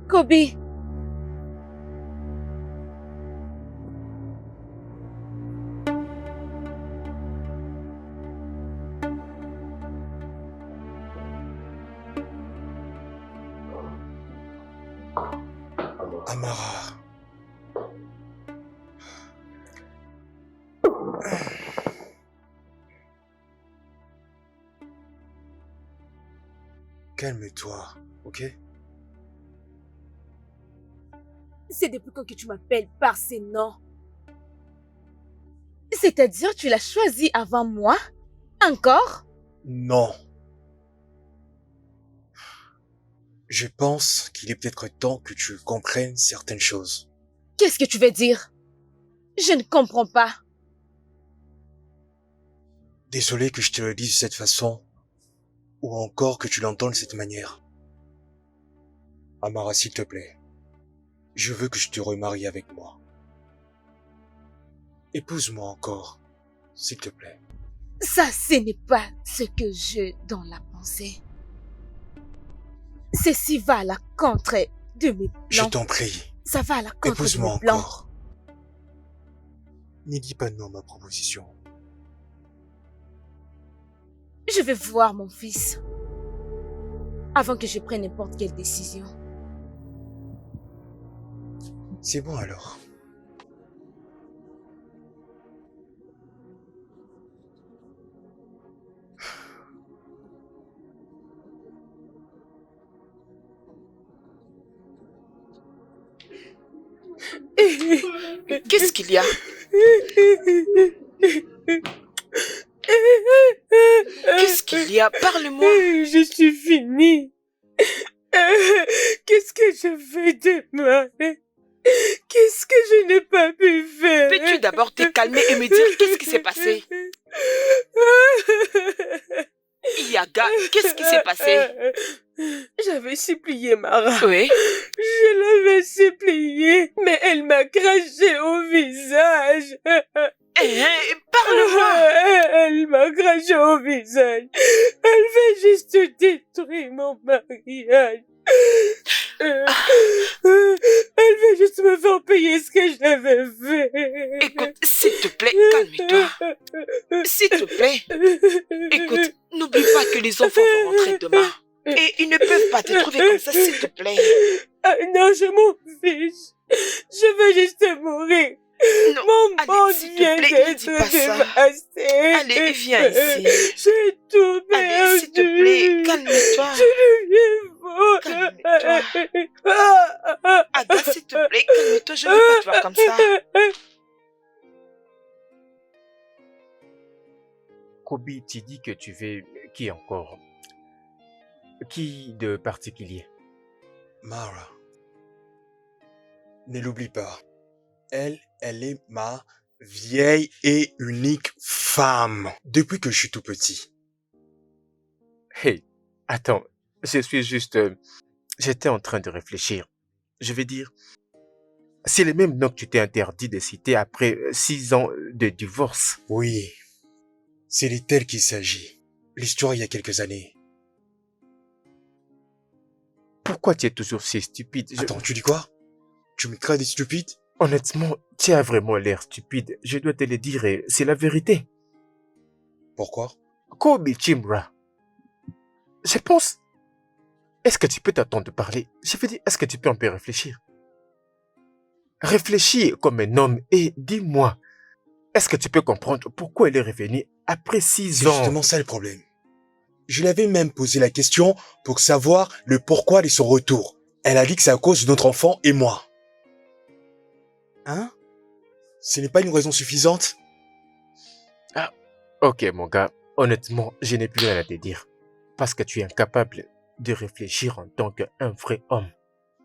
Kobe. Amara. Calme-toi, ok? C'est depuis quand que tu m'appelles par ces noms? C'est-à-dire tu l'as choisi avant moi? Encore? Non. Je pense qu'il est peut-être temps que tu comprennes certaines choses. Qu'est-ce que tu veux dire? Je ne comprends pas. Désolé que je te le dise de cette façon, ou encore que tu l'entendes de cette manière. Amara, s'il te plaît, je veux que je te remaries avec moi. Épouse-moi encore, s'il te plaît. Ça, ce n'est pas ce que j'ai dans la pensée. Ceci va à la contre de mes Je plans. t'en prie, Ça va à la contre de épouse-moi mes plans. encore. Ne dis pas non à ma proposition. Je vais voir mon fils avant que je prenne n'importe quelle décision. C'est bon alors. Qu'est-ce qu'il y a? Qu'est-ce qu'il y a? Parle-moi. Je suis finie. Qu'est-ce qu'est-ce que je fais demain? Qu'est-ce que je n'ai pas pu faire? Peux-tu d'abord te calmer et me dire qu'est-ce qui s'est passé? Yaga, qu'est-ce qui s'est passé? J'avais supplié Mara. Oui. Je l'avais suppliée, mais elle m'a craché au visage. Parle-moi. Elle m'a craché au visage. Elle veut juste détruire mon mariage. Elle veut juste me faire payer ce que j'avais fait. Écoute, s'il te plaît, calme-toi. S'il te plaît. Écoute, n'oublie pas que les enfants vont rentrer demain. Et ils ne peuvent pas te trouver comme ça, s'il te plaît. Non, je m'en fiche. Je veux juste mourir. Non, Mon allez, monde s'il te vient plaît, ne dis pas d'être ça. dévasté. Allez, viens ici. J'ai tout perdu. Allez, s'il te plaît, calme-toi. Calme-toi. Ada, s'il te plaît, calme-toi, je ne veux pas te voir comme ça. Kobe, tu dis que tu veux... Qui encore? Qui de particulier? Mara. Ne l'oublie pas. Elle est ma vieille et unique femme. Depuis que je suis tout petit. Hey, attends, je suis juste... J'étais en train de réfléchir. Je veux dire, c'est le même nom que tu t'es interdit de citer après 6 ans de divorce. Oui. C'est d'elle qu'il s'agit. L'histoire il y a quelques années. Pourquoi tu es toujours si stupide? Attends, tu dis quoi? Tu me traites de stupide? Honnêtement, tu as vraiment l'air stupide. Je dois te le dire et c'est la vérité. Pourquoi? Kobe Chimra. Je pense... Est-ce que tu peux t'attendre de parler? Je veux dire, est-ce que tu peux un peu réfléchir? Réfléchis comme un homme et dis-moi, est-ce que tu peux comprendre pourquoi elle est revenue après 6 C'est ans? justement ça le problème. Je lui avais même posé la question pour savoir le pourquoi de son retour. Elle a dit que c'est à cause de notre enfant et moi. Hein? Ce n'est pas une raison suffisante? Ah, ok mon gars, honnêtement, je n'ai plus rien à te dire. Parce que tu es incapable de réfléchir en tant qu'un vrai homme.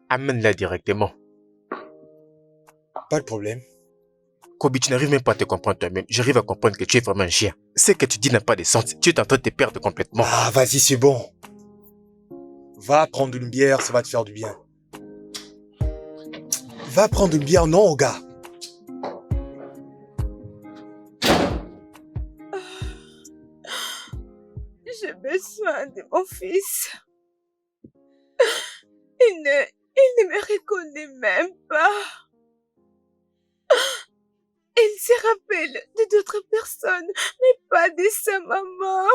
Amène-la directement. Pas de problème. Kobe, tu n'arrives même pas à te comprendre toi-même. J'arrive à comprendre que tu es vraiment un chien. Ce que tu dis n'a pas de sens. Tu es en train de te perdre complètement. Ah, vas-y, c'est bon. Va prendre une bière, ça va te faire du bien. Va prendre une bière, non, gars. J'ai besoin de mon fils. Il ne me reconnaît même pas. Il se rappelle de d'autres personnes, mais pas de sa maman.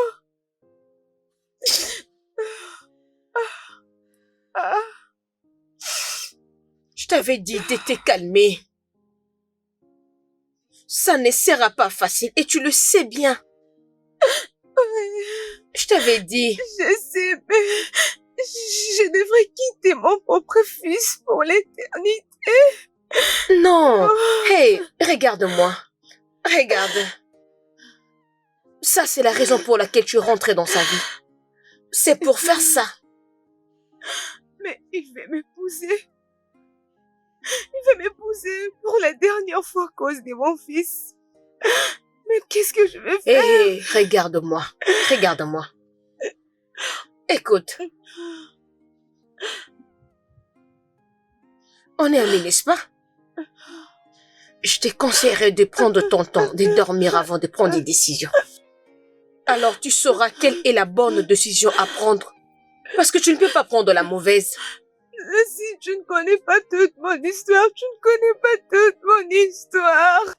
Je t'avais dit de te calmer. Ça ne sera pas facile et tu le sais bien. Je t'avais dit. Je sais, mais je devrais quitter mon propre fils pour l'éternité. Non. Hey, regarde-moi. Regarde. Ça, c'est la raison pour laquelle tu es rentré dans sa vie. C'est pour faire ça. Mais il veut m'épouser. Il veut m'épouser pour la dernière fois à cause de mon fils. Mais qu'est-ce que je vais faire? Hé, regarde-moi. Regarde-moi. Écoute. On est amis, n'est-ce pas? Je te conseillerais de prendre ton temps, de dormir avant de prendre des décisions. Alors tu sauras quelle est la bonne décision à prendre. Parce que tu ne peux pas prendre la mauvaise. Si tu ne connais pas toute mon histoire, tu ne connais pas toute mon histoire.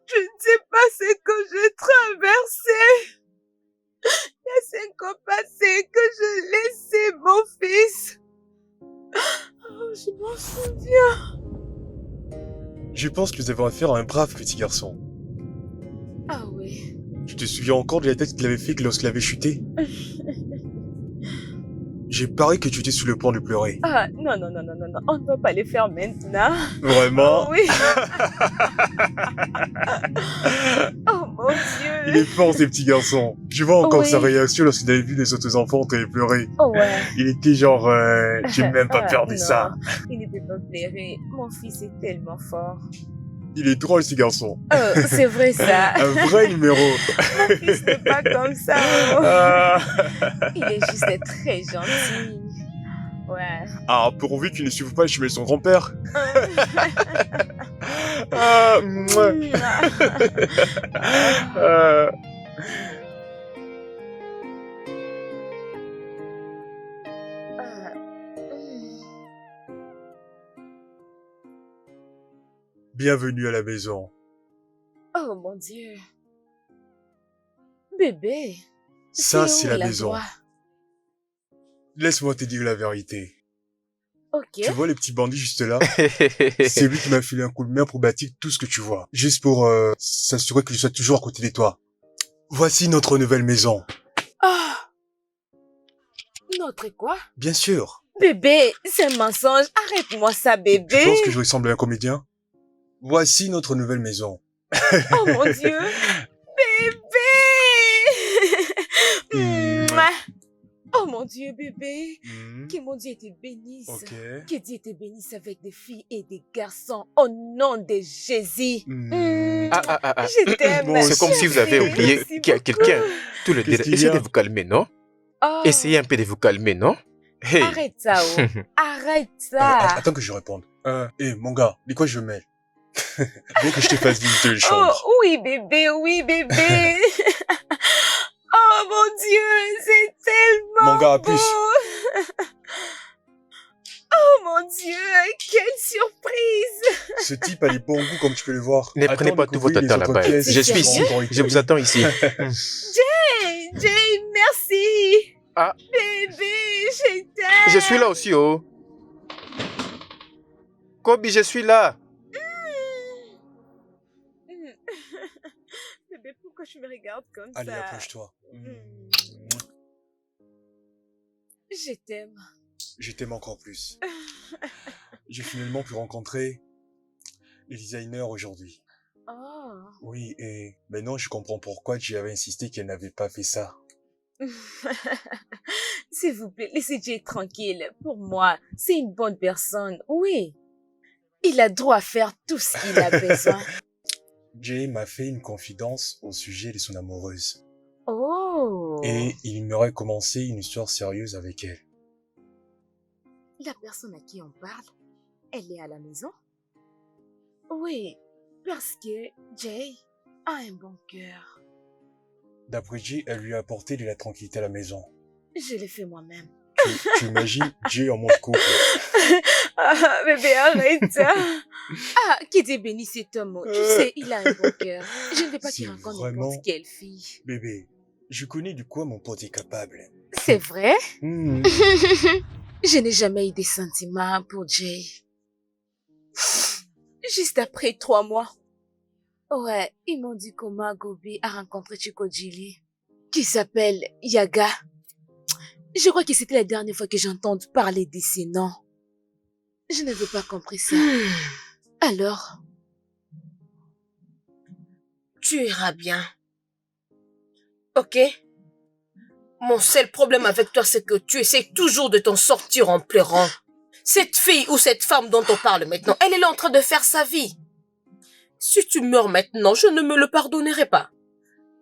Tu ne sais pas ce que j'ai traversé. Il y a 5 ans passés que je laissais mon fils. Oh, je m'en souviens. Je pense que nous avons affaire à un brave petit garçon. Ah oui. Tu te souviens encore de la tête qu'il avait fait lorsqu'il avait chuté? J'ai parié que tu étais sur le point de pleurer. Ah, non, on ne va pas les faire maintenant. Vraiment? Oui. Oh mon Dieu. Il est fort, ces petits garçons. Je vois encore Oui. sa réaction lorsqu'il avait vu les autres enfants quand il pleurait. Ouais. Il était genre, j'ai même pas peur de Non, ça. il ne peut pas pleurer. Mon fils est tellement fort. Il est drôle, ce garçon. C'est vrai ça. Un vrai numéro. Mon fils n'est pas comme ça. Ah, Il est juste très gentil. Ouais. pourvu qu'il ne suive pas le chemin de son grand-père. Ah, mouah. Ah. Bienvenue à la maison. Oh mon Dieu. Bébé. Ça, où c'est la maison. voie? Laisse-moi te dire la vérité. Ok. Tu vois les petits bandits juste là? C'est lui qui m'a filé un coup de main pour bâtir tout ce que tu vois. Juste pour s'assurer que je sois toujours à côté de toi. Voici notre nouvelle maison. Ah. Notre quoi? Bien sûr. Bébé, c'est un mensonge. Arrête-moi ça, Tu bébé. penses que je ressemble à un comédien? Voici notre nouvelle maison. Oh mon Dieu. Bébé. Mouah. Oh mon Dieu, bébé. Que mon Dieu te bénisse. Ok. Que Dieu te bénisse avec des filles et des garçons. Au nom de Jésus. Je t'aime. Bon, C'est comme si vous avez chérie. oublié Merci qu'il y a beaucoup. quelqu'un. Tout le Qu'est-ce délai. qu'il y Essayez a? de vous calmer, non? Oh. Essayez un peu de vous calmer, non? Hey. Arrête ça, oh. Arrête Attends, ça. attends que je réponde. Mon gars, de quoi je mêle? Bien que je te fasse visiter les Oh, chambres. oui, bébé, oui, bébé. Oh mon Dieu, c'est tellement Mon gars, à beau. plus. Oh mon Dieu, quelle surprise. Ce type a les bons goûts comme tu peux le voir. Ne prenez Attends pas de tout découvrir votre temps les autres là-bas. pièces Je suis qui ici. sont dans les Je vous attends ici. Jay, merci. Ah. Bébé, je t'aime. Je suis là aussi, oh. Kobe, je suis là. Bébé, pourquoi tu me regardes comme Allez, ça? approche-toi. Je t'aime. Je t'aime encore plus. J'ai finalement pu rencontrer les designers aujourd'hui. Oh. Oui, et maintenant je comprends pourquoi tu avais insisté qu'elle n'avait pas fait ça. S'il vous plaît, laissez Jay tranquille. Pour moi, c'est une bonne personne. Oui. Il a droit à faire tout ce qu'il a besoin. Jay m'a fait une confidence au sujet de son amoureuse. Oh. Et il aimerait commencer une histoire sérieuse avec elle. La personne à qui on parle, elle est à la maison? Oui, parce que Jay a un bon cœur. D'après Jay, elle lui a apporté de la tranquillité à la maison. Je l'ai fait moi-même. Tu imagines Jay en mode couple. Ah, bébé, arrête ça. Ah, que Dieu bénisse cet homme. Tu sais, il a un bon cœur. Je ne vais pas C'est qu'il rencontre vraiment- n'importe quelle fille. Bébé, je connais du quoi mon pote est capable. C'est vrai? Mhm. Je n'ai jamais eu des sentiments pour Jay. Juste après 3 mois. Ouais, ils m'ont dit comment Gobi a rencontré Chikojili, qui s'appelle Yaga. Je crois que c'était la dernière fois que j'entends parler de ces noms. Je n'avais pas compris ça. Alors, Tu iras bien. Ok? Mon seul problème avec toi, c'est que tu essaies toujours de t'en sortir en pleurant. Cette fille ou cette femme dont on parle maintenant, elle est là en train de faire sa vie. Si tu meurs maintenant, je ne me le pardonnerai pas.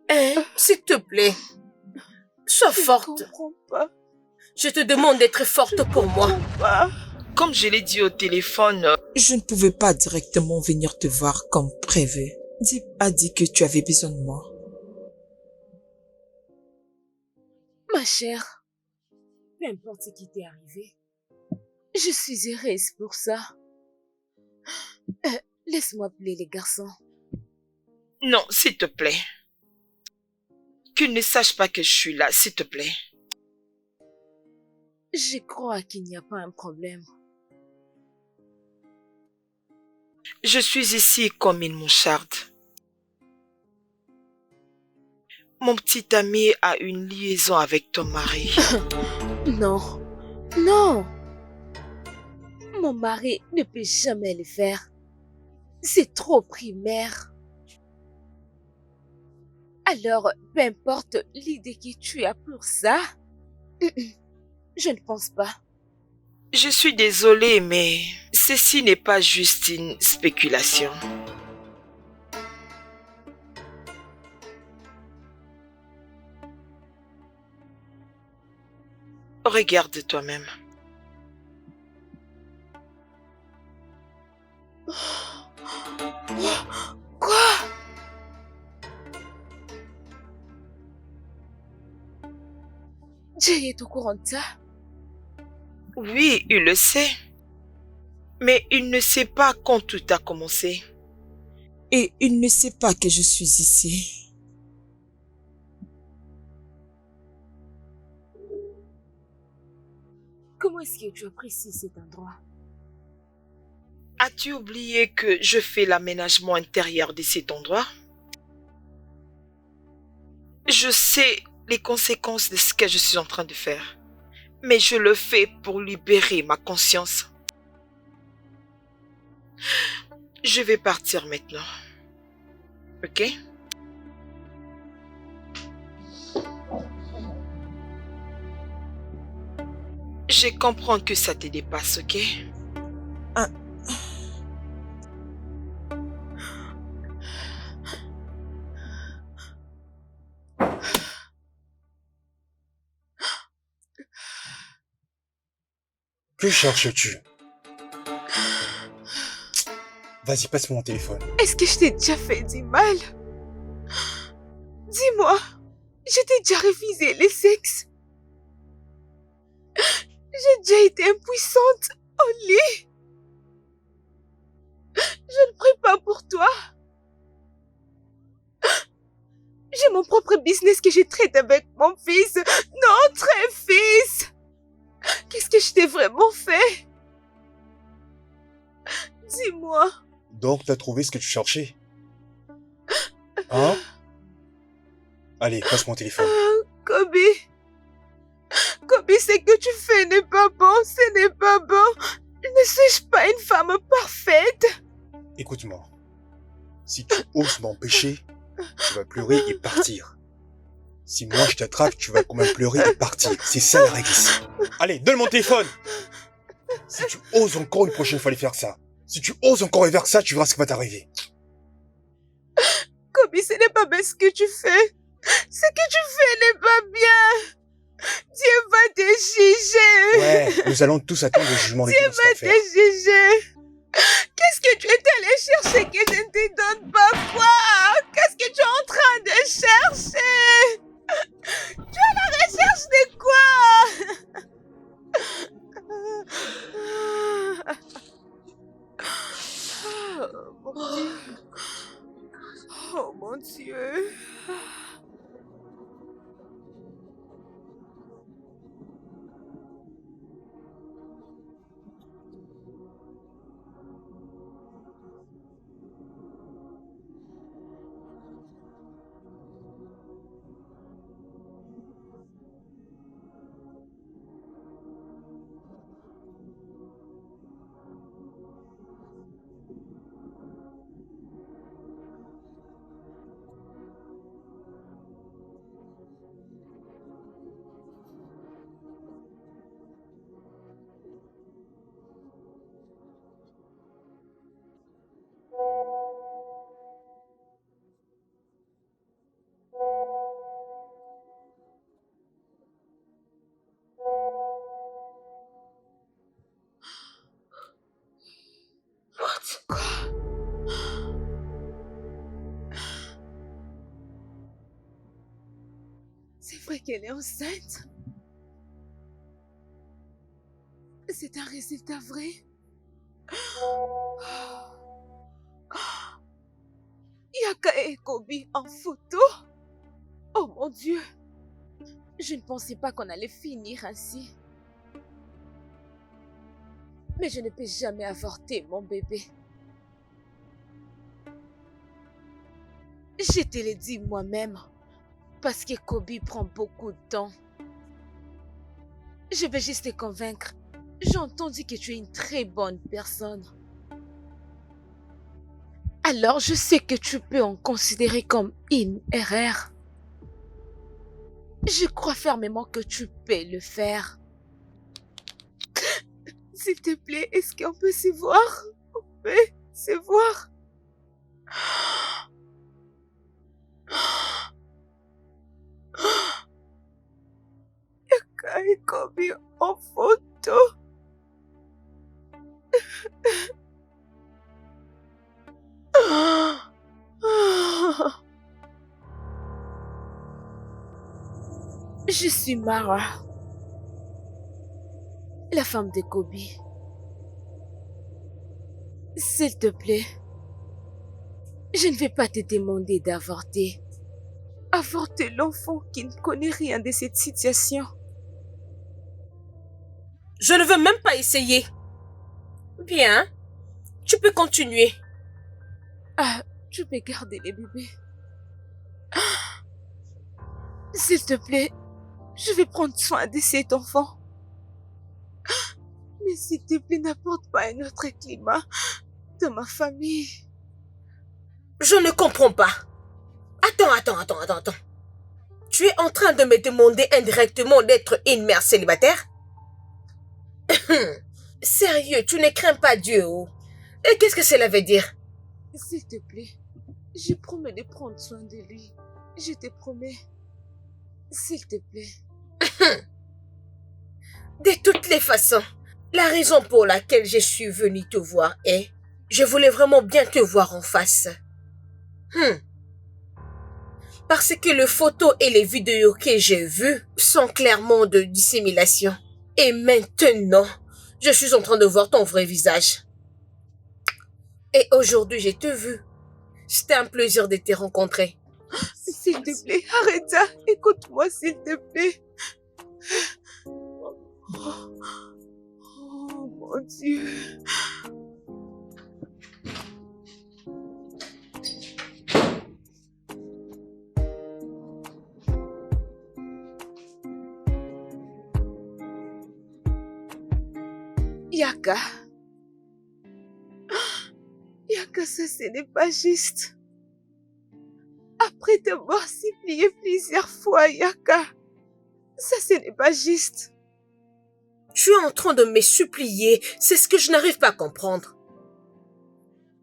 Hein? S'il te plaît. Sois je forte. comprends pas. Je te demande d'être forte pour moi. Comme je l'ai dit au téléphone, Je ne pouvais pas directement venir te voir comme prévu. Deep a dit que tu avais besoin de moi. Ma chère, peu importe ce qui t'est arrivé, je suis heureuse pour ça. Laisse-moi appeler les garçons. non, s'il te plaît. Qu'ils ne sachent pas que je suis là, s'il te plaît. Je crois qu'il n'y a pas un problème. Je suis ici comme une moucharde. Mon petit ami a une liaison avec ton mari. Non, non. Mon mari ne peut jamais le faire. C'est trop primaire. Alors, peu importe l'idée que tu as pour ça, je ne pense pas. Je suis désolée, mais ceci n'est pas juste une spéculation. Regarde toi-même. Quoi? Jay est au courant de ça? Oui, il le sait. Mais il ne sait pas quand tout a commencé. Et il ne sait pas que je suis ici. Comment est-ce que tu apprécies cet endroit? As-tu oublié que je fais l'aménagement intérieur de cet endroit? Je sais les conséquences de ce que je suis en train de faire. Mais je le fais pour libérer ma conscience. Je vais partir maintenant. Ok? Je comprends que ça te dépasse, ok? Ah. Que cherches-tu? Vas-y, passe-moi mon téléphone. Est-ce que je t'ai déjà fait du mal? Dis-moi, je t'ai déjà refusé le sexe? J'ai déjà été impuissante au lit? Je ne prie pas pour toi. J'ai mon propre business que je traite avec mon fils, notre fils. Qu'est-ce que je t'ai vraiment fait? Dis-moi. Donc, t'as trouvé ce que tu cherchais? Hein? Allez, passe mon téléphone. Kobe, ce que tu fais n'est pas bon, ce n'est pas bon. Ne suis-je pas une femme parfaite? Écoute-moi. Si tu oses m'empêcher, tu vas pleurer et partir. Si moi je t'attrape, tu vas quand même pleurer et partir. C'est ça la règle ici. Allez, donne mon téléphone! Si tu oses encore une prochaine fois aller faire ça, si tu oses encore aller faire ça, tu verras ce qui va t'arriver. Kobe, ce n'est pas bien ce que tu fais. Ce que tu fais n'est pas bien. Dieu va te juger. Ouais, nous allons tous attendre le jugement de Dieu dans cette Dieu affaire. va te juger. Qu'est-ce que tu es allé chercher que je ne te donne pas? Quoi? Qu'est-ce que tu es en train de chercher? Tu es à la recherche de quoi? Oh mon Dieu. Oh mon Dieu. C'est vrai qu'elle est enceinte? C'est un résultat vrai? Yaka et Kobe en photo? Oh mon Dieu! Je ne pensais pas qu'on allait finir ainsi. Mais je ne peux jamais avorter mon bébé. Je te l'ai dit moi-même. Parce que Kobe prend beaucoup de temps. Je vais juste te convaincre. J'ai entendu que tu es une très bonne personne. Alors je sais que tu peux en considérer comme une erreur. Je crois fermement que tu peux le faire. S'il te plaît, est-ce qu'on peut se voir? On peut se voir. Yaka et Kobe en photo. Je suis Mara, la femme de Kobe. S'il te plaît, je ne vais pas te demander d'avorter. Avorter l'enfant qui ne connaît rien de cette situation. Je ne veux même pas essayer. Bien, tu peux continuer. Ah, tu peux garder les bébés. S'il te plaît, je vais prendre soin de cet enfant. Mais s'il te plaît, n'apporte pas un autre climat dans ma famille. Je ne comprends pas. Attends. Tu es en train de me demander indirectement d'être une mère célibataire? Sérieux, tu ne crains pas Dieu, oh? Et qu'est-ce que cela veut dire? S'il te plaît, je promets de prendre soin de lui. Je te promets. S'il te plaît. De toutes les façons, la raison pour laquelle je suis venue te voir est, je voulais vraiment bien te voir en face. Parce que les photos et les vidéos que j'ai vues sont clairement de dissimulation. Et maintenant, je suis en train de voir ton vrai visage. Et aujourd'hui, j'ai te vu. C'était un plaisir de te rencontrer. S'il te plaît, arrête ça. Écoute-moi, s'il te plaît. Oh, mon Dieu. Yaka. Yaka, ça, ce n'est pas juste. Après t'avoir supplié plusieurs fois, Yaka. Ça, ce n'est pas juste. Tu es en train de me supplier, c'est ce que je n'arrive pas à comprendre.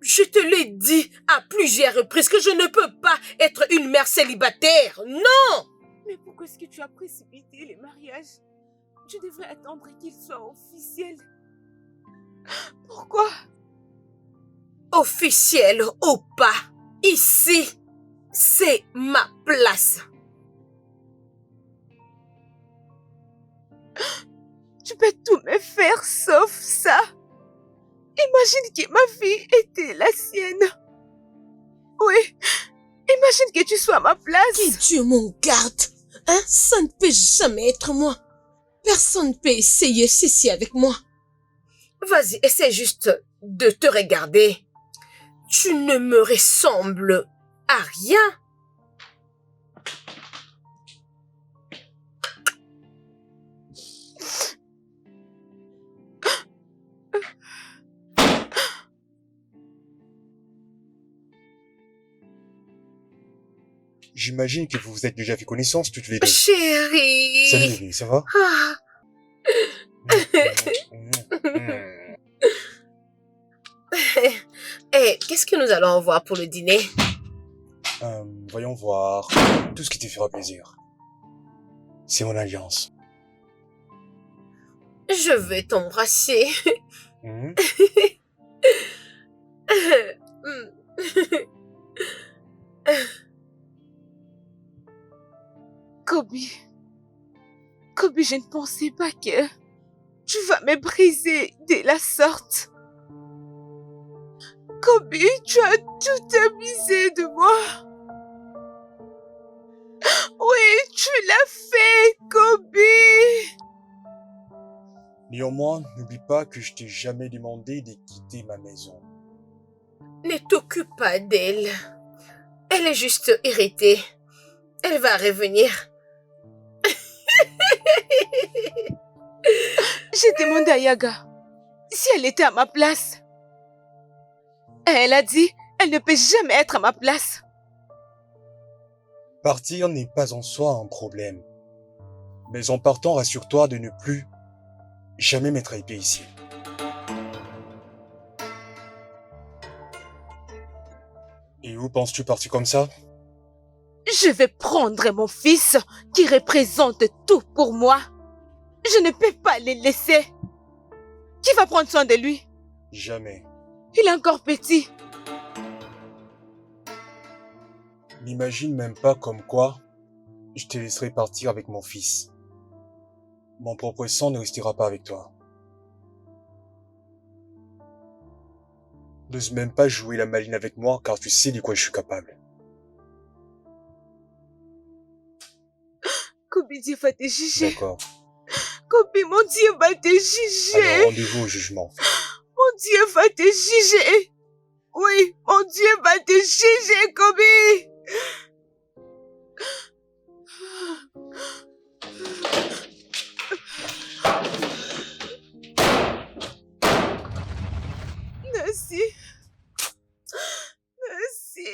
Je te l'ai dit à plusieurs reprises que je ne peux pas être une mère célibataire. Non! Mais pourquoi est-ce que tu as précipité les mariages? Tu devrais attendre qu'il soit officiel. Pourquoi? Officiel ou pas, ici, c'est ma place. Tu peux tout me faire sauf ça. Imagine que ma fille était la sienne. Oui, imagine que tu sois à ma place. Que Dieu m'en garde. Hein? Ça ne peut jamais être moi. Personne ne peut essayer ceci avec moi. Vas-y, essaie juste de te regarder. Tu ne me ressembles à rien. J'imagine que vous vous êtes déjà fait connaissance toutes les deux. Chérie. Salut bébé, ça va? Ah. Eh, qu'est-ce que nous allons voir pour le dîner? Voyons voir. Tout ce qui te fera plaisir. C'est mon alliance. Je vais t'embrasser. Kobe, je ne pensais pas que tu vas me briser de la sorte. Kobe, tu as tout abusé de moi. Oui, tu l'as fait, Kobe. Néanmoins, n'oublie pas que je t'ai jamais demandé de quitter ma maison. Ne t'occupe pas d'elle. Elle est juste irritée. Elle va revenir. J'ai demandé à Yaga si elle était à ma place. Et elle a dit, elle ne peut jamais être à ma place. Partir n'est pas en soi un problème. Mais en partant, rassure-toi de ne plus jamais mettre les pieds ici. Et où penses-tu partir comme ça? Je vais prendre mon fils qui représente tout pour moi. Je ne peux pas le laisser. Qui va prendre soin de lui? Jamais. Il est encore petit. N'imagine même pas comme quoi je te laisserai partir avec mon fils. Mon propre sang ne restera pas avec toi. N'ose même pas jouer la maline avec moi car tu sais de quoi je suis capable. Kobe, Dieu va te juger. D'accord. Kobe, mon Dieu va te juger. Alors rendez-vous au jugement. Mon Dieu va te juger. Oui, mon Dieu va te juger, Kobe. Merci. Merci.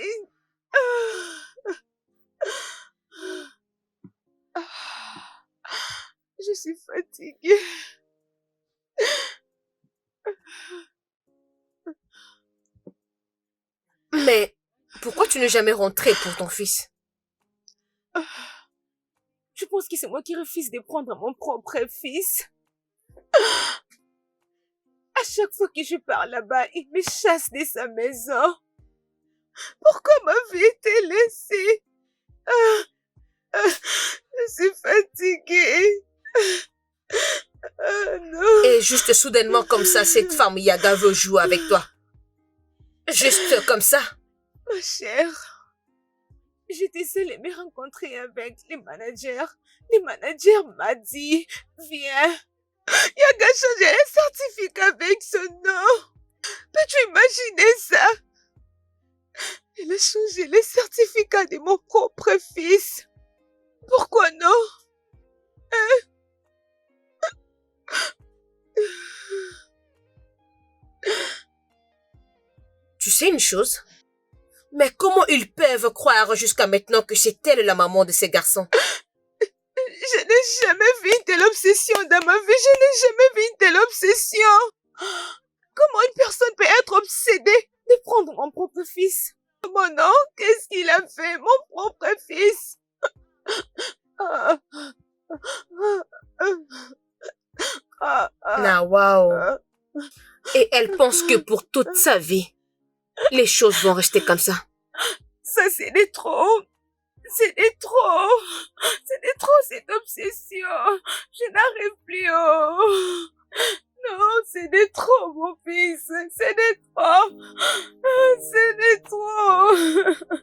Je suis fatiguée. Mais pourquoi tu n'es jamais rentré pour ton fils? Je pense que c'est moi qui refuse de prendre mon propre fils. À chaque fois que je pars là-bas, il me chasse de sa maison. Pourquoi ma vie été laissée? Je suis fatiguée. Non. Et juste soudainement comme ça, cette femme Yaga veut jouer avec toi. Juste comme ça. Ma chère, j'étais seule à me rencontrer avec les managers. Le manager m'a dit, viens. Yaga a changé un certificat avec son nom. Peux-tu imaginer ça? Elle a changé le certificat de mon propre fils. Pourquoi non? Tu sais une chose? Mais comment ils peuvent croire jusqu'à maintenant que c'est elle la maman de ces garçons? Je n'ai jamais vu une telle obsession dans ma vie. Je n'ai jamais vu une telle obsession. Comment une personne peut être obsédée de prendre mon propre fils? Mon nom, qu'est-ce qu'il a fait? Mon propre fils. Ah, waouh. Et elle pense que pour toute sa vie, les choses vont rester comme ça. Ça, c'est de trop. C'est de trop. C'est de trop, cette obsession. Je n'arrive plus. Oh. Non, c'est de trop, mon fils. C'est de trop. C'est de trop.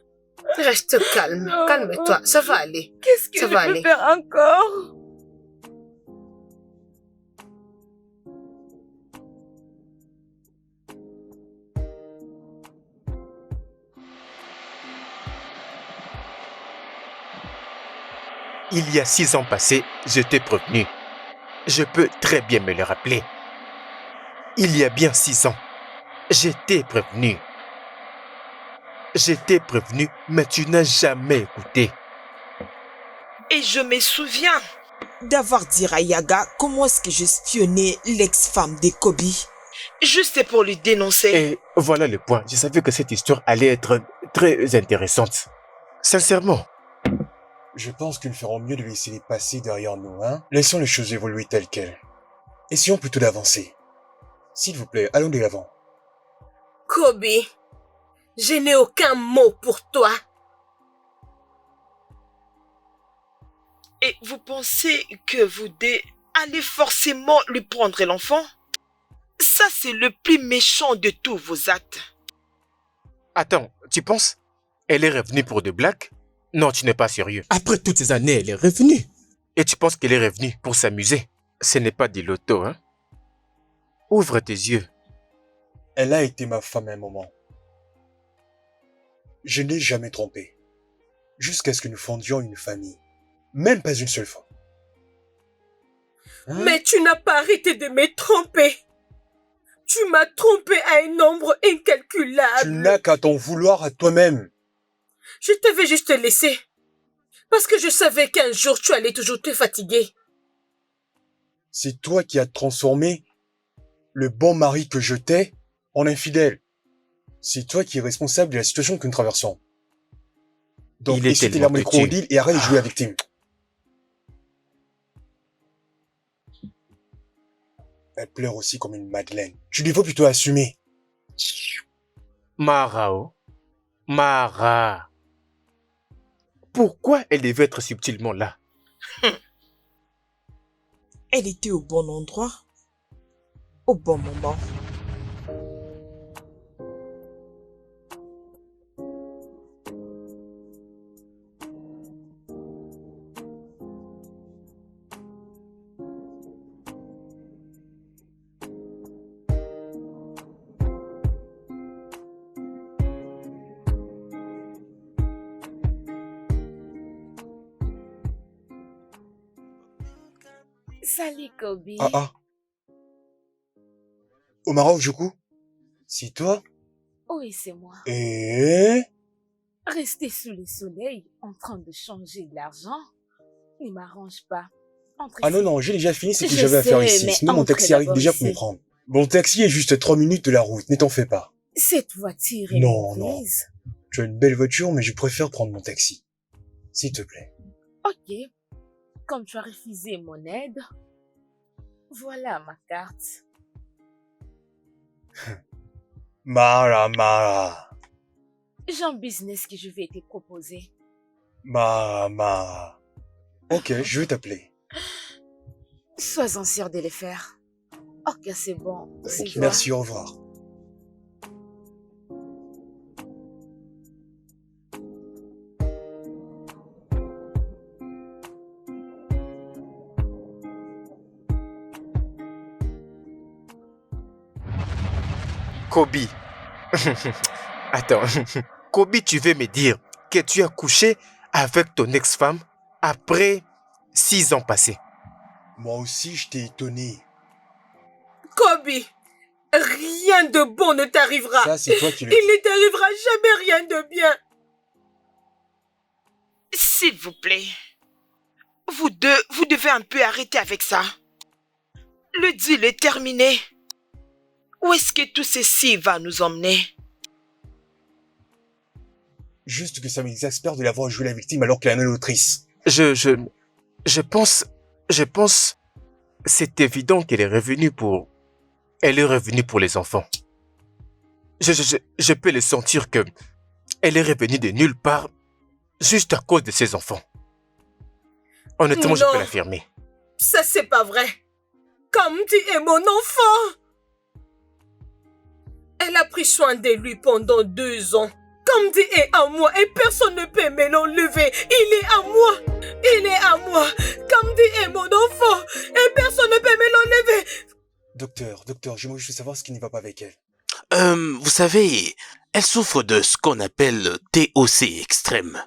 Reste calme. Non. Calme-toi. Ça va aller. Qu'est-ce que Ça je va peux aller. faire encore? Il y a 6 ans passés, je t'ai prévenu. Je peux très bien me le rappeler. Il y a bien 6 ans, je t'ai prévenu. Je t'ai prévenu, mais tu n'as jamais écouté. Et je me souviens. D'avoir dit à Yaga comment est-ce que j'espionnais l'ex-femme de Kobe. Juste pour lui dénoncer. Et voilà le point. Je savais que cette histoire allait être très intéressante. Sincèrement. Je pense qu'ils feront mieux de laisser les passés derrière nous, hein? Laissons les choses évoluer telles quelles. Essayons plutôt d'avancer. S'il vous plaît, allons de l'avant. Kobe, je n'ai aucun mot pour toi. Et vous pensez que vous allez forcément lui prendre l'enfant? Ça, c'est le plus méchant de tous vos actes. Attends, tu penses? Elle est revenue pour de blagues? Non, tu n'es pas sérieux. Après toutes ces années, elle est revenue. Et tu penses qu'elle est revenue pour s'amuser? Ce n'est pas du loto, hein? Ouvre tes yeux. Elle a été ma femme à un moment. Je n'ai jamais trompé. Jusqu'à ce que nous fondions une famille. Même pas une seule fois. Hein? Mais tu n'as pas arrêté de me tromper. Tu m'as trompé à un nombre incalculable. Tu n'as qu'à t'en vouloir à toi-même. Je t'avais juste laissé. Parce que je savais qu'un jour tu allais toujours te fatiguer. C'est toi qui as transformé le bon mari que je t'ai en infidèle. C'est toi qui es responsable de la situation que nous traversons. Donc, Il est essuie tes tellement larmes de petit. crocodile et arrête de jouer la victime. Elle pleure aussi comme une madeleine. Tu devrais plutôt assumer. Mara, Mara. Pourquoi elle devait être subtilement là? Elle était au bon endroit, au bon moment. Salut, Kobe. Ah. Au Maroc, du coup? C'est toi? Oui, c'est moi. Et... Rester sous le soleil en train de changer de l'argent ne m'arrange pas. Entre Ah ici. non, j'ai déjà fini ce que Je j'avais à faire sais, ici. mais Sinon, mon entrez taxi arrive d'abord déjà pour me ici. prendre. Mon taxi est juste 3 minutes de la route, ne t'en fais pas. Cette voiture est Non, mauvaise. Tu as une belle voiture, mais je préfère prendre mon taxi. S'il te plaît. Ok. Comme tu as refusé mon aide, voilà ma carte. Mara. J'ai un business que je vais te proposer. Mara. Ok, je vais t'appeler. Sois-en sûr de le faire. Ok, c'est bon. C'est toi. Merci, au revoir. Kobe. Attends. Kobe, tu veux me dire que tu as couché avec ton ex-femme après 6 ans passés? Moi aussi, je t'ai étonné. Kobe, rien de bon ne t'arrivera. Ça, c'est toi qui le Il dis. ne t'arrivera jamais rien de bien. S'il vous plaît. Vous deux, vous devez un peu arrêter avec ça. Le deal est terminé. Où est-ce que tout ceci va nous emmener? Juste que ça m'exaspère de l'avoir joué la victime alors qu'elle est l'autrice. Je pense, c'est évident qu'elle est revenue pour... Elle est revenue pour les enfants. Je peux le sentir que elle est revenue de nulle part juste à cause de ses enfants. Honnêtement, je Non. peux l'affirmer. Ça, c'est pas vrai. Comme tu es mon enfant. Elle a pris soin de lui pendant 2 ans. Comme tu es à moi et personne ne peut me l'enlever. Il est à moi. Il est à moi. Comme tu es mon enfant et personne ne peut me l'enlever. Docteur, j'aimerais juste savoir ce qui ne va pas avec elle. Vous savez, elle souffre de ce qu'on appelle TOC extrême.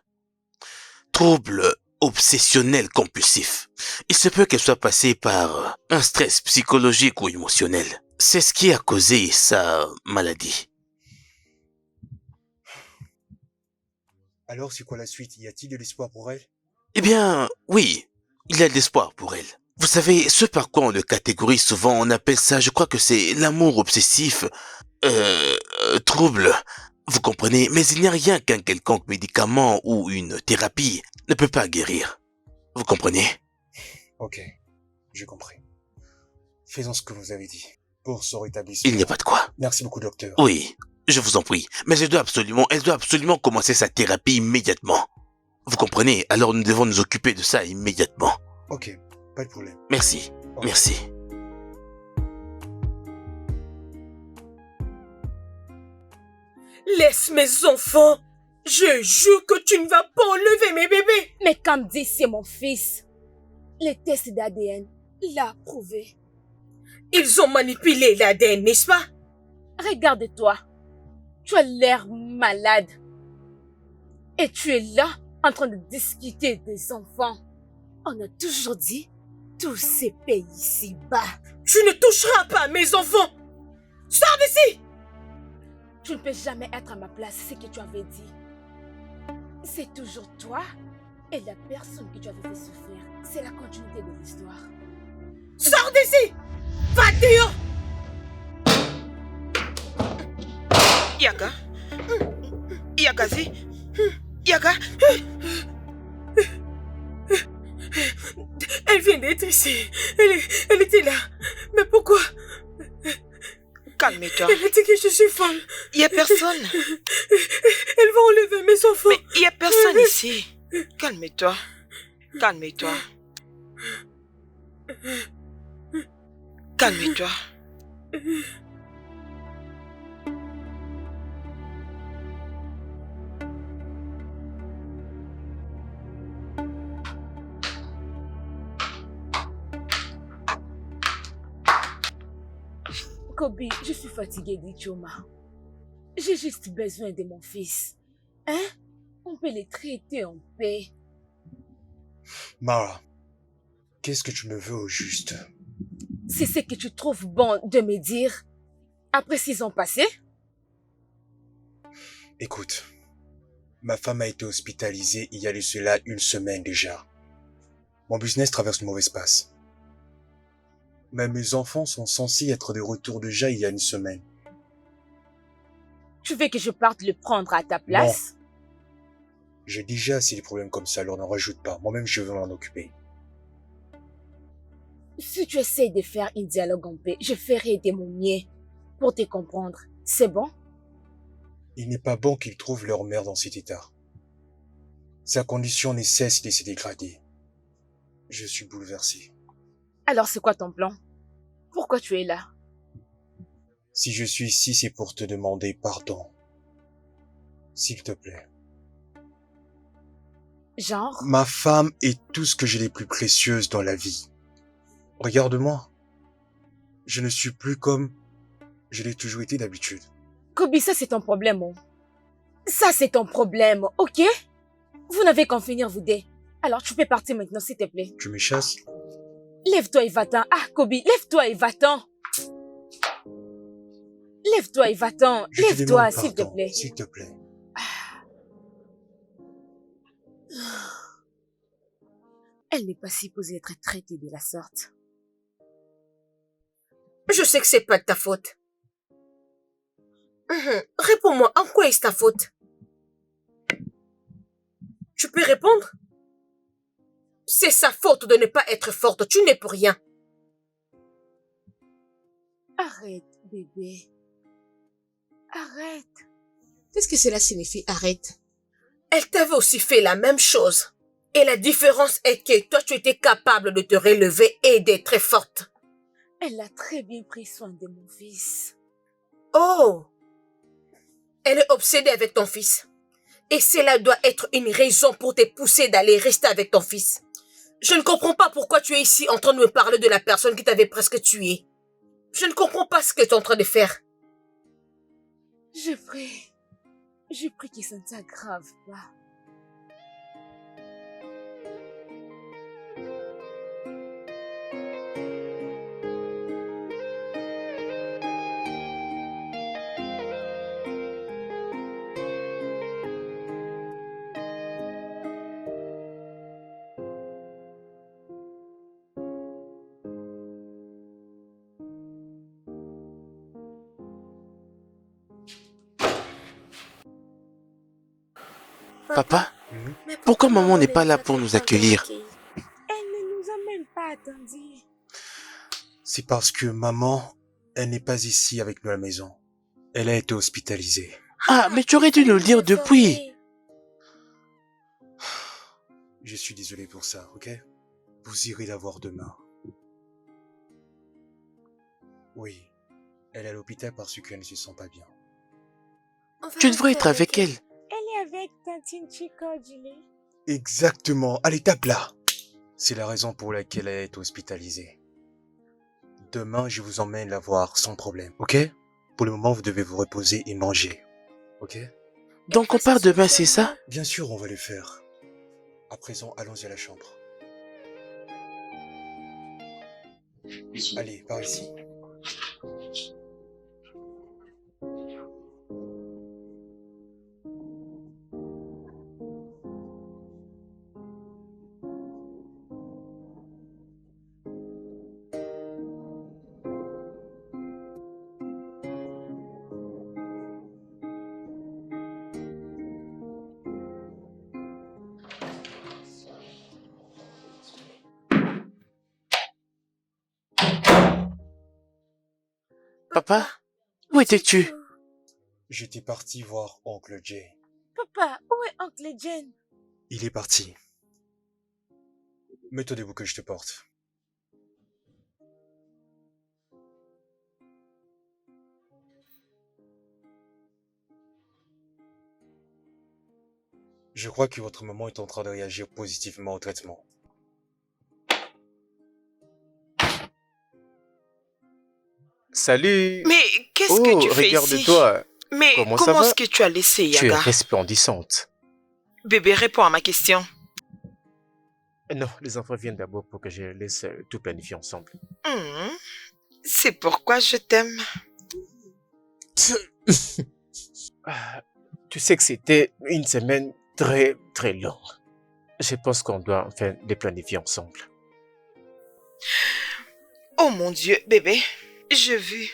Trouble obsessionnel compulsif. Il se peut qu'elle soit passée par un stress psychologique ou émotionnel. C'est ce qui a causé sa maladie. Alors, c'est quoi la suite? Y a-t-il de l'espoir pour elle? Eh bien, oui, il y a de l'espoir pour elle. Vous savez, ce par quoi on le catégorise souvent, on appelle ça, je crois que c'est l'amour obsessif, trouble, vous comprenez, mais il n'y a rien qu'un quelconque médicament ou une thérapie ne peut pas guérir. Vous comprenez? Ok, j'ai compris. Faisons ce que vous avez dit. Pour son rétablissement. Il n'y a pas de quoi. Merci beaucoup, docteur. Oui, je vous en prie, mais elle doit absolument commencer sa thérapie immédiatement. Vous comprenez? Alors nous devons nous occuper de ça immédiatement. Ok, pas de problème. Merci, Ok. merci. Laisse mes enfants. Je jure que tu ne vas pas enlever mes bébés. Mais Kamdi, c'est mon fils. Les tests d'ADN l'a prouvé. Ils ont manipulé l'ADN, n'est-ce pas? Regarde-toi. Tu as l'air malade. Et tu es là en train de discuter des enfants. On a toujours dit, tous ces pays ici-bas. Tu ne toucheras pas mes enfants. Sors d'ici. Tu ne peux jamais être à ma place, c'est ce que tu avais dit. C'est toujours toi et la personne que tu avais fait souffrir. C'est la continuité de l'histoire. Sors d'ici! Va dehors! Yaga? Yagazi? Yaga? Elle vient d'être ici. Elle était là. Mais pourquoi? Calme-toi. Elle a dit que je suis folle. Il n'y a personne. Elle va enlever mes enfants. Mais il n'y a personne ici. Calme-toi. Calme-toi. Calme-toi. Kobe, je suis fatiguée d'Ichoma. J'ai juste besoin de mon fils. Hein? On peut les traiter en paix. Mara, qu'est-ce que tu me veux au juste? C'est ce que tu trouves bon de me dire après 6 ans passés? Écoute, ma femme a été hospitalisée il y a de cela 1 semaine déjà. Mon business traverse une mauvaise passe. Mais mes enfants sont censés être de retour déjà il y a 1 semaine. Tu veux que je parte le prendre à ta place? Non. J'ai déjà assez de problèmes comme ça, alors n'en rajoute pas. Moi-même, je veux m'en occuper. Si tu essaies de faire un dialogue en paix, je ferai de mon mieux pour te comprendre. C'est bon? Il n'est pas bon qu'ils trouvent leur mère dans cet état. Sa condition ne cesse de se dégrader. Je suis bouleversé. Alors c'est quoi ton plan? Pourquoi tu es là? Si je suis ici, c'est pour te demander pardon. S'il te plaît. Genre? Ma femme est tout ce que j'ai de plus précieuse dans la vie. Regarde-moi. Je ne suis plus comme je l'ai toujours été d'habitude. Kobe, ça c'est ton problème, oh. Ça c'est ton problème, ok? Vous n'avez qu'en finir vous deux. Alors tu peux partir maintenant, s'il te plaît. Tu me chasses? Lève-toi et va-t'en. Ah, Kobe, lève-toi et va-t'en. Lève-toi et va-t'en. Je te Lève-toi, demande s'il te pardon, plaît. s'il te plaît. Elle n'est pas supposée être traitée de la sorte. Je sais que c'est pas de ta faute. Réponds-moi, en quoi est-ce ta faute? Tu peux répondre? C'est sa faute de ne pas être forte. Tu n'es pour rien. Arrête, bébé. Arrête. Qu'est-ce que cela signifie, arrête? Elle t'avait aussi fait la même chose. Et la différence est que toi, tu étais capable de te relever et d'être très forte. Elle a très bien pris soin de mon fils. Oh! Elle est obsédée avec ton fils. Et cela doit être une raison pour te pousser d'aller rester avec ton fils. Je ne comprends pas pourquoi tu es ici en train de me parler de la personne qui t'avait presque tué. Je ne comprends pas ce que tu es en train de faire. Je prie que ça ne s'aggrave pas. Papa, pourquoi maman n'est pas là pour nous accueillir? Elle ne nous a même pas attendus. C'est parce que maman, elle n'est pas ici avec nous à la maison. Elle a été hospitalisée. Ah, mais tu aurais dû nous le dire depuis. Je suis désolé pour ça, ok? Vous irez la voir demain. Oui, elle est à l'hôpital parce qu'elle ne se sent pas bien. Tu devrais être avec elle. Elle est avec Tantine Chico, Julie. Exactement, allez, tape là. C'est la raison pour laquelle elle est hospitalisée. Demain, je vous emmène la voir sans problème, ok? Pour le moment, vous devez vous reposer et manger, ok? Donc on part demain, c'est ça? Bien sûr, on va le faire. À présent, allons-y à la chambre. Allez, par ici. Papa, où étais-tu? J'étais parti voir oncle Jay. Papa, où est oncle Jen? Il est parti. Mets-toi debout que je te porte. Je crois que votre maman est en train de réagir positivement au traitement. Salut. Mais qu'est-ce Oh, que tu fais ici? regarde-toi. Mais Comment ça comment va? est-ce que tu as laissé Tu es Yaga? resplendissante. Bébé, réponds à ma question. Non, les enfants viennent d'abord pour que je laisse tout planifier ensemble. Hmm, c'est pourquoi je t'aime. Ah, tu sais que c'était une semaine très, très longue. Je pense qu'on doit enfin les planifier ensemble. Oh mon Dieu, bébé, j'ai vu.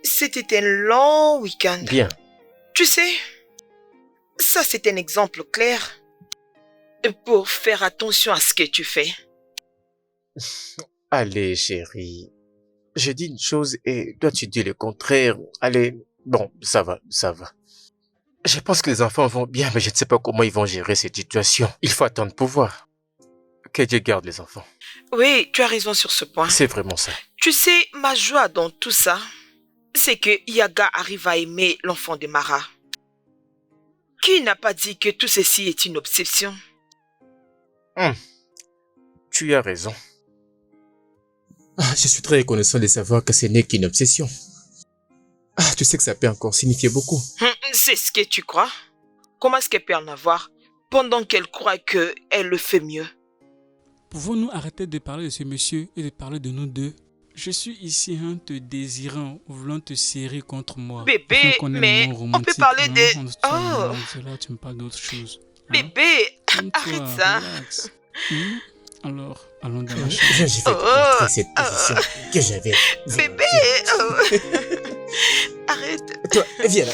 C'était un long week-end. Bien. Tu sais, ça c'est un exemple clair pour faire attention à ce que tu fais. Allez, chérie. Je dis une chose et toi tu dis le contraire. Allez, bon, ça va, ça va. Je pense que les enfants vont bien, mais je ne sais pas comment ils vont gérer cette situation. Il faut attendre pour voir. Que Dieu garde les enfants. Oui, tu as raison sur ce point. C'est vraiment ça. Tu sais, ma joie dans tout ça, c'est que Yaga arrive à aimer l'enfant de Mara. Qui n'a pas dit que tout ceci est une obsession? Tu as raison. Ah, je suis très reconnaissant de savoir que ce n'est qu'une obsession. Ah, tu sais que ça peut encore signifier beaucoup. C'est ce que tu crois? Comment est-ce qu'elle peut en avoir pendant qu'elle croit qu'elle le fait mieux? Pouvons-nous arrêter de parler de ce monsieur et de parler de nous deux? Je suis ici te désirant, voulant te serrer contre moi. Bébé, Afin qu'on ait un mais moment on peut romantique, parler non? de... Oh, Là, tu me parles d'autre chose. bébé, Calme-toi, arrête ça. relax. Alors, allons dans la chambre. Je vais te montrer cette position que j'avais. Bébé, arrête. Toi, viens là.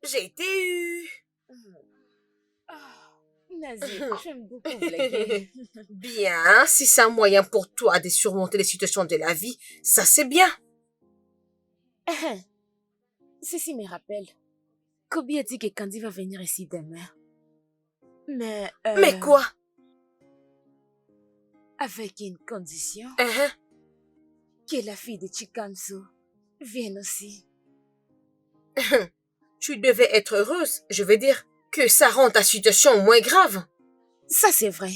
J'ai été eu. Nazi, j'aime beaucoup blaguer. Bien, si c'est un moyen pour toi de surmonter les situations de la vie, ça c'est bien. Ceci me rappelle. Kobe a dit que Candy va venir ici demain. Mais... Mais quoi? Avec une condition. Que la fille de Chikamso vienne aussi. Tu devais être heureuse, je veux dire, que ça rend ta situation moins grave. Ça c'est vrai.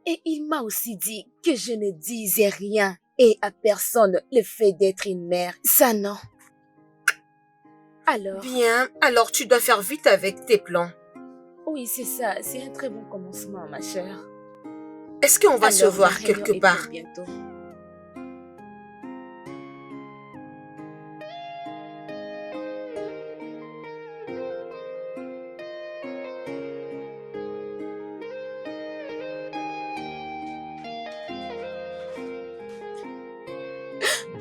Et il m'a aussi dit que je ne disais rien et à personne le fait d'être une mère. Ça non. Alors... Bien, alors tu dois faire vite avec tes plans. Oui, c'est ça. C'est un très bon commencement, ma chère. Est-ce qu'on va se Alors, voir la réunion quelque est part? pour bientôt.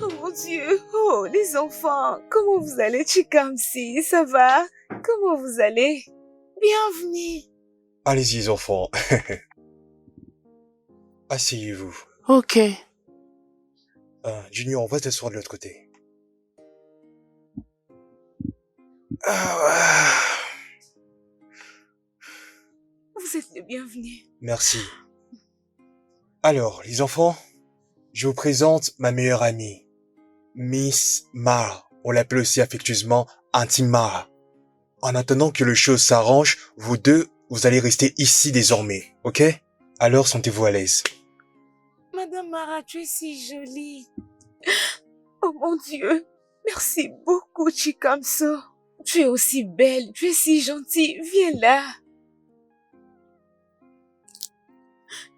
Oh mon Dieu, oh les enfants, comment vous allez Chikamsi, ça va? Comment vous allez? Bienvenue. Allez-y, les enfants. Asseyez-vous. Ok. Junior, on va t'asseoir de l'autre côté. Ah, Vous êtes les bienvenus. merci. Alors, les enfants, je vous présente ma meilleure amie, Miss Mara. On l'appelle aussi affectueusement Auntie Mara. En attendant que les choses s'arrangent, vous deux, vous allez rester ici désormais, ok? Alors, sentez-vous à l'aise. Madame Mara, tu es si jolie. Oh mon Dieu, merci beaucoup Chikamso. Tu es aussi belle, tu es si gentille, viens là.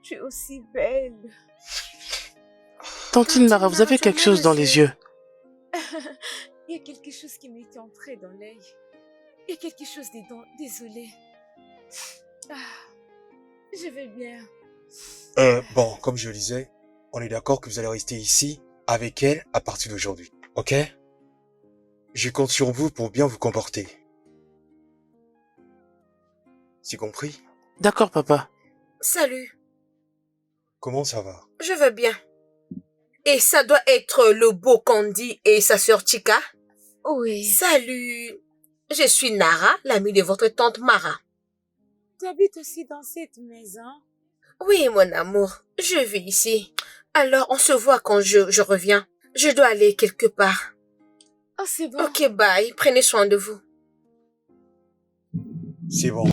Tu es aussi belle. Tantine Mara, vous avez quelque chose dans les yeux. Il y a quelque chose qui m'est entré dans l'œil. Il y a quelque chose dedans, désolée. Je vais bien. Bon, comme je le disais, on est d'accord que vous allez rester ici avec elle à partir d'aujourd'hui, ok? Je compte sur vous pour bien vous comporter. C'est compris? D'accord, papa. Salut, Comment ça va? je vais bien. Et ça doit être le beau Candy et sa sœur Chica? Oui. Salut, je suis Nara, l'amie de votre tante Mara. Tu habites aussi dans cette maison? Oui, mon amour, je vis ici. Alors, on se voit quand je reviens. Je dois aller quelque part. Oh, c'est bon. Ok, bye. Prenez soin de vous. C'est bon.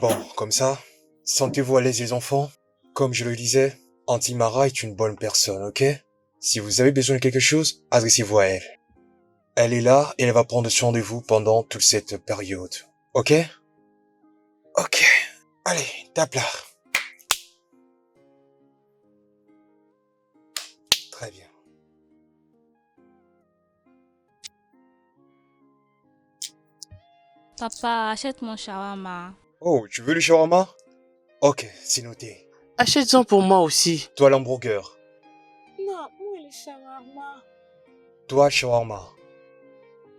Bon, comme ça, sentez-vous à l'aise les enfants? Comme je le disais, Auntie Mara est une bonne personne, ok? Si vous avez besoin de quelque chose, adressez-vous à elle. Elle est là et elle va prendre soin de vous pendant toute cette période, ok? Ok. Allez, tape là. Très bien. Papa, achète mon shawarma. Oh, tu veux le shawarma? Ok, c'est noté. Achète-en pour moi aussi. Toi l'hamburger. Non, où est le shawarma? Toi shawarma.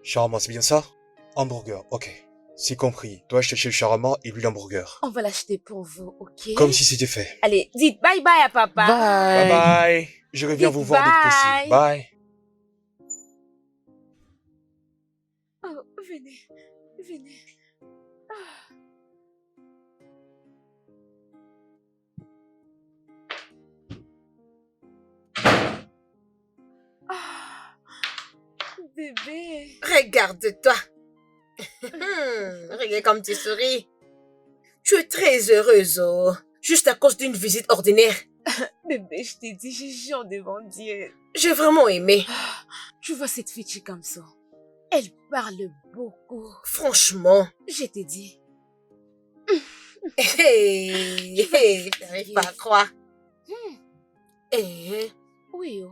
Shawarma, c'est bien ça? Hamburger, ok. C'est compris. Toi je t'achète le shawarma et lui l'hamburger. On va l'acheter pour vous, ok? Comme si c'était fait. Allez, dites bye bye à papa. Bye bye. Je reviens Dites vous voir dès que possible. Bye. Oh, venez, venez. Ah, bébé. Regarde-toi. Regarde comme tu souris. Tu es très heureuse, oh. Juste à cause d'une visite ordinaire. Bébé, je t'ai dit, j'ai jure devant Dieu. J'ai vraiment aimé. Tu vois cette fille comme ça. Elle parle beaucoup. Franchement. Je t'ai dit. Hey, j'arrive pas à croire. Oui, oh.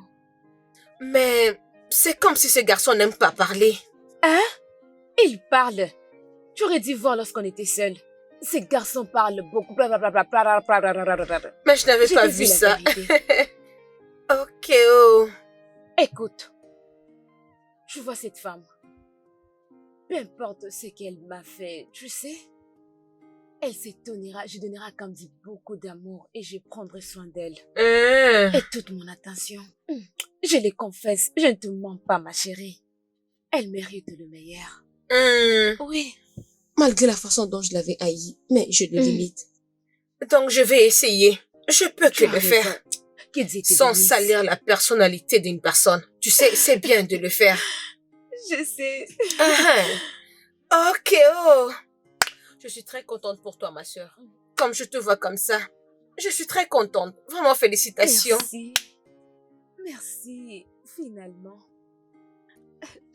Mais c'est comme si ce garçon n'aime pas parler. Hein? Il parle. Tu aurais dû voir lorsqu'on était seuls. Ces garçons parlent beaucoup. Mais je n'avais pas vu ça. Ok, oh. Écoute. Tu vois cette femme. Peu importe ce qu'elle m'a fait, tu sais. Elle s'étonnera, je donnerai à Candy beaucoup d'amour et je prendrai soin d'elle. Et toute mon attention. Je le confesse, je ne te mens pas, ma chérie. Elle mérite le meilleur. Oui. Malgré la façon dont je l'avais haï, mais je le limite. Donc je vais essayer. Je peux que le faire. Sans bénisse. salir la personnalité d'une personne. Tu sais, c'est bien de le faire. Je sais. Ok, oh. Je suis très contente pour toi, ma sœur. Comme je te vois comme ça. Je suis très contente. Vraiment, félicitations. Merci. Merci, finalement.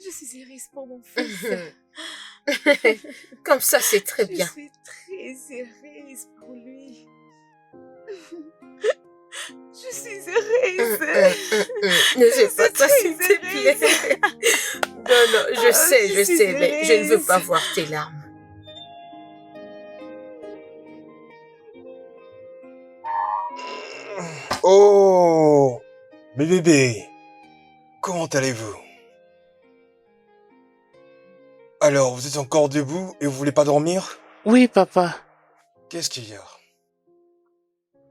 Je suis heureuse pour mon fils. Comme ça, c'est très bien. Je suis très heureuse pour lui. Je suis heureuse. Ne fais pas ça, s'il te plaît. Non, je sais, mais je ne veux pas voir tes larmes. Oh, mes bébés, comment allez-vous? Alors, vous êtes encore debout et vous voulez pas dormir? Oui, papa. Qu'est-ce qu'il y a?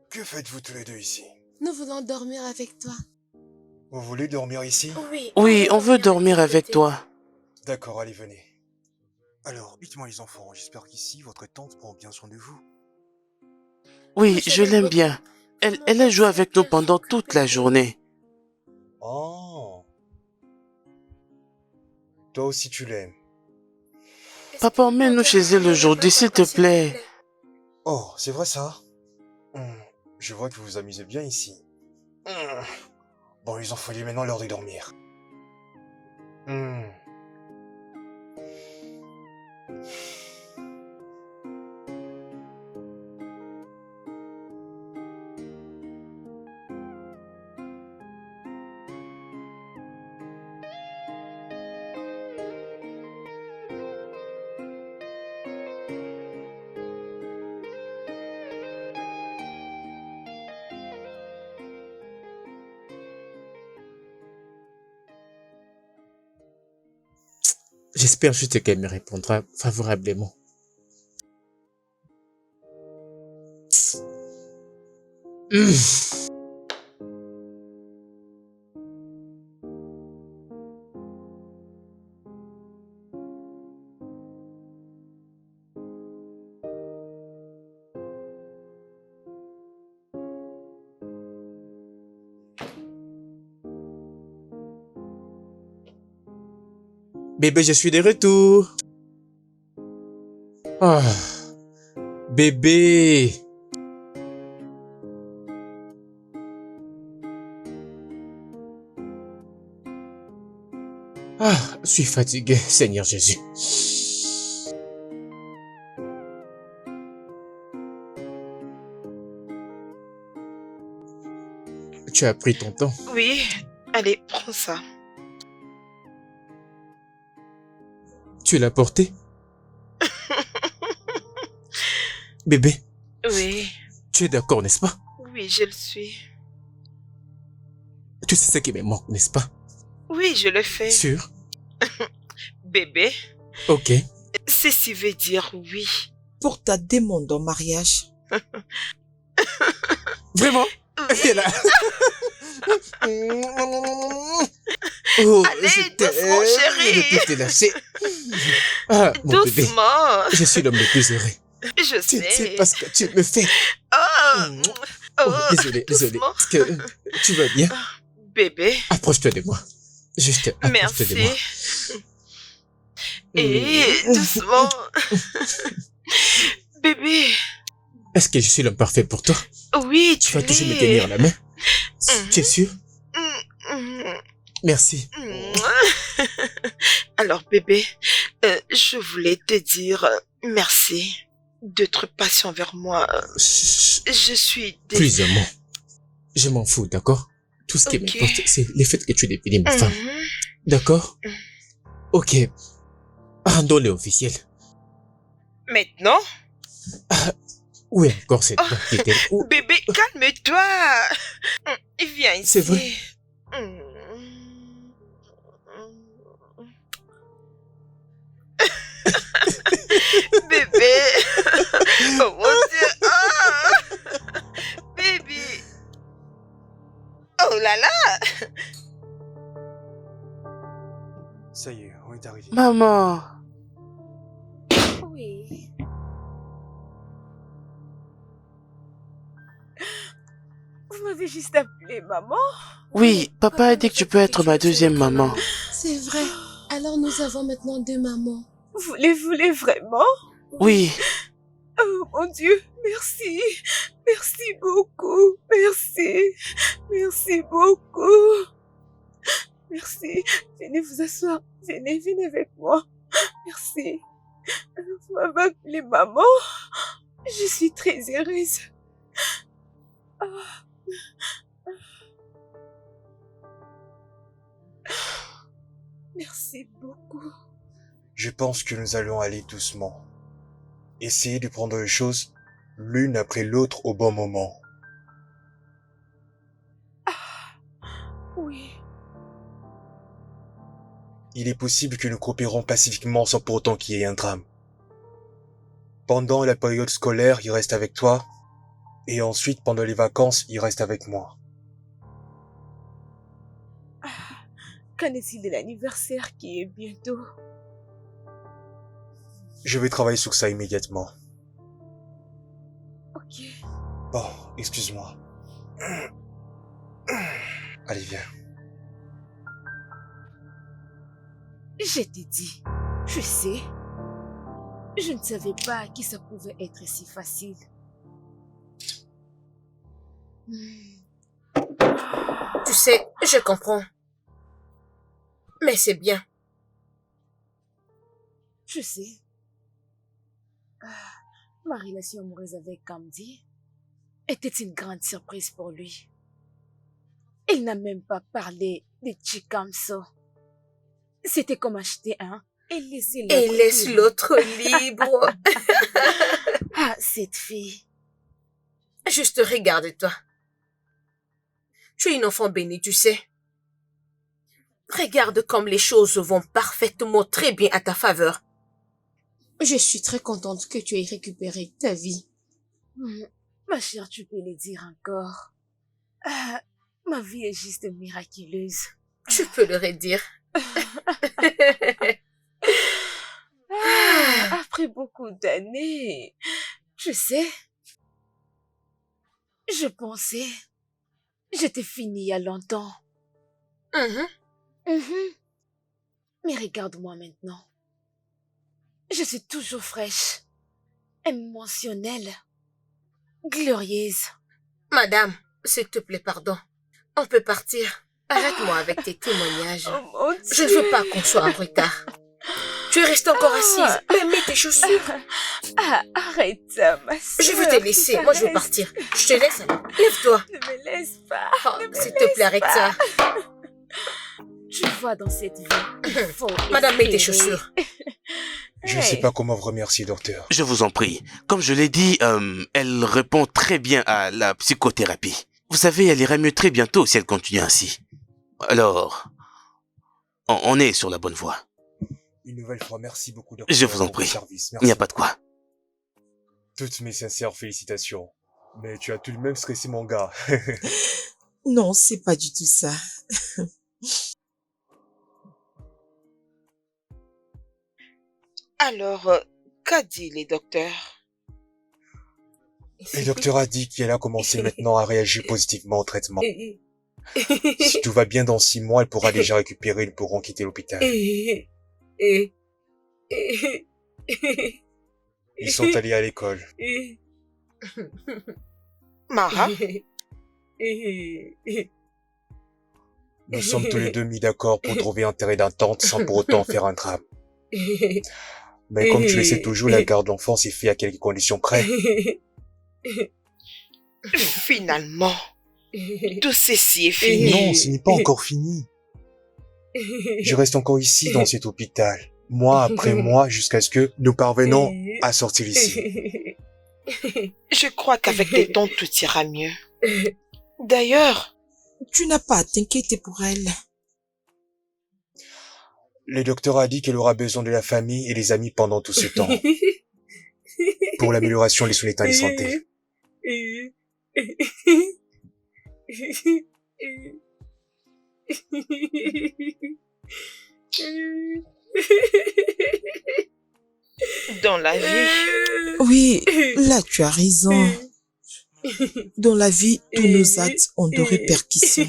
Que faites-vous tous les deux ici? Nous voulons dormir avec toi. Vous voulez dormir ici? Oui, on veut dormir avec toi. D'accord, allez, venez. Alors, dites-moi les enfants, j'espère qu'ici, votre tante prend bien soin de vous. Oui, je l'aime bien. Elle a joué avec nous pendant toute la journée. Oh. Toi aussi, tu l'aimes. Papa, emmène-nous chez elle aujourd'hui, s'il te plaît. Oh, c'est vrai ça? Je vois que vous vous amusez bien ici. Bon, les enfants, il est maintenant l'heure de dormir. J'espère juste qu'elle me répondra favorablement. Bébé, je suis de retour. Ah, bébé. Ah, je suis fatigué, Seigneur Jésus. Tu as pris ton temps. Oui, allez, prends ça. Tu l'as porté? Bébé, Oui, tu es d'accord, n'est-ce pas? oui, je le suis. Tu sais ce qui me manque, n'est-ce pas? Oui, je le fais. Sûr? Bébé, Ok. ceci veut dire oui. Pour ta demande en mariage. Vraiment? Oui. Et là. Oh, Allez, je t'aime. doucement, chérie. Je peux te lâcher. Ah, mon bébé. Doucement. Je suis l'homme le plus heureux. Je Tu ne sais sais. pas ce que tu me fais. Oh, Oh, désolé. doucement. Est-ce que tu vas bien? Bébé, Approche-toi de moi. Juste approche-toi de moi. merci. Et doucement. Bébé, Est-ce que je suis l'homme parfait pour toi? oui, Tu tu vas toujours me l'es. tenir la main? Tu es sûr? Mhm. Merci. Alors bébé, je voulais te dire merci d'être patient envers moi. Chut, Je suis plus un mot. Je m'en fous, d'accord? Tout ce qui Ok. m'importe, c'est le fait que tu es devenue ma femme. D'accord? Ok. Rendons-le officiel. Maintenant, Où est encore cette dame qui était... Où- bébé, calme-toi. Viens ici. C'est vrai. Bébé. Oh mon Dieu. Ah. Bébé. Oh là là. Ça y est, on est arrivé. Maman. Oui. Vous m'avez juste appelé maman. Oui, papa a dit que tu peux être ma deuxième maman. C'est vrai. Alors nous avons maintenant 2 mamans. Vous les voulez vraiment? Oui, Oh mon Dieu, merci. Merci beaucoup. Merci. Merci beaucoup. Merci. Venez vous asseoir. Venez, venez avec moi. Merci. Vous m'avez appelé maman. Je suis très heureuse. Merci beaucoup. Je pense que nous allons aller doucement. Essayer de prendre les choses l'une après l'autre au bon moment. Oui. Il est possible que nous coopérons pacifiquement sans pour autant qu'il y ait un drame. Pendant la période scolaire, il reste avec toi, et ensuite, pendant les vacances, il reste avec moi. Qu'en est-il de l'anniversaire qui est bientôt? Je vais travailler sur ça immédiatement. Ok. Bon, excuse-moi. Allez, viens. Je t'ai dit, je sais. Je ne savais pas que ça pouvait être si facile. Tu sais, je comprends. Mais c'est bien. Je sais. Ma relation amoureuse avec Kamdi était une grande surprise pour lui. Il n'a même pas parlé de Chikamso. C'était comme acheter un et laisser l'autre Et laisse libre. l'autre libre. Ah, cette fille. Juste regarde-toi. Tu es une enfant bénie, tu sais. Regarde comme les choses vont parfaitement très bien à ta faveur. Je suis très contente que tu aies récupéré ta vie. Ma chère, tu peux le dire encore. Ah, ma vie est juste miraculeuse. Tu peux le redire. Après beaucoup d'années, je sais. Je pensais, j'étais finie il y a longtemps. Mais regarde-moi maintenant. Je suis toujours fraîche, émotionnelle, glorieuse. Madame, s'il te plaît, pardon. On peut partir. Arrête-moi avec tes témoignages. Oh mon Dieu. Je ne veux pas qu'on soit en retard. Tu es restée encore assise. Mais mets tes chaussures. Arrête, ma soeur. Je veux te laisser. Moi, je veux partir. Je te laisse alors. Lève-toi. Ne me laisse pas. Oh, s'il te plaît, arrête ça. Je vois dans cette vie. il faut Madame, mets tes espérer. chaussures. Je ne sais pas comment vous remercier, docteur. Je vous en prie. Comme je l'ai dit, elle répond très bien à la psychothérapie. Vous savez, elle ira mieux très bientôt si elle continue ainsi. Alors, on est sur la bonne voie. Une nouvelle fois, merci beaucoup, docteur. Je vous en pour prie. vos services. Il n'y a Merci. pas de quoi. Toutes mes sincères félicitations. Mais tu as tout de même stressé mon gars. Non, c'est pas du tout ça. Alors, qu'a dit les docteurs? Le docteur a dit qu'elle a commencé maintenant à réagir positivement au traitement. Si tout va bien dans 6 mois, elle pourra déjà récupérer, ils pourront quitter l'hôpital. Ils sont allés à l'école. Mara? Nous sommes tous les deux mis d'accord pour trouver un terrain d'entente sans pour autant faire un drame. Mais comme tu le sais toujours, la garde d'enfants s'est fait à quelques conditions près. Finalement, tout ceci est fini. Non, ce n'est pas encore fini. Je reste encore ici dans cet hôpital, mois après mois, jusqu'à ce que nous parvenons à sortir d'ici. Je crois qu'avec le temps, tout ira mieux. D'ailleurs, Tu n'as pas à t'inquiéter pour elle. Le docteur a dit qu'elle aura besoin de la famille et des amis pendant tout ce temps, pour l'amélioration de son état de santé. dans la vie, Oui, là tu as raison. Dans la vie, tous nos actes ont de répercussions.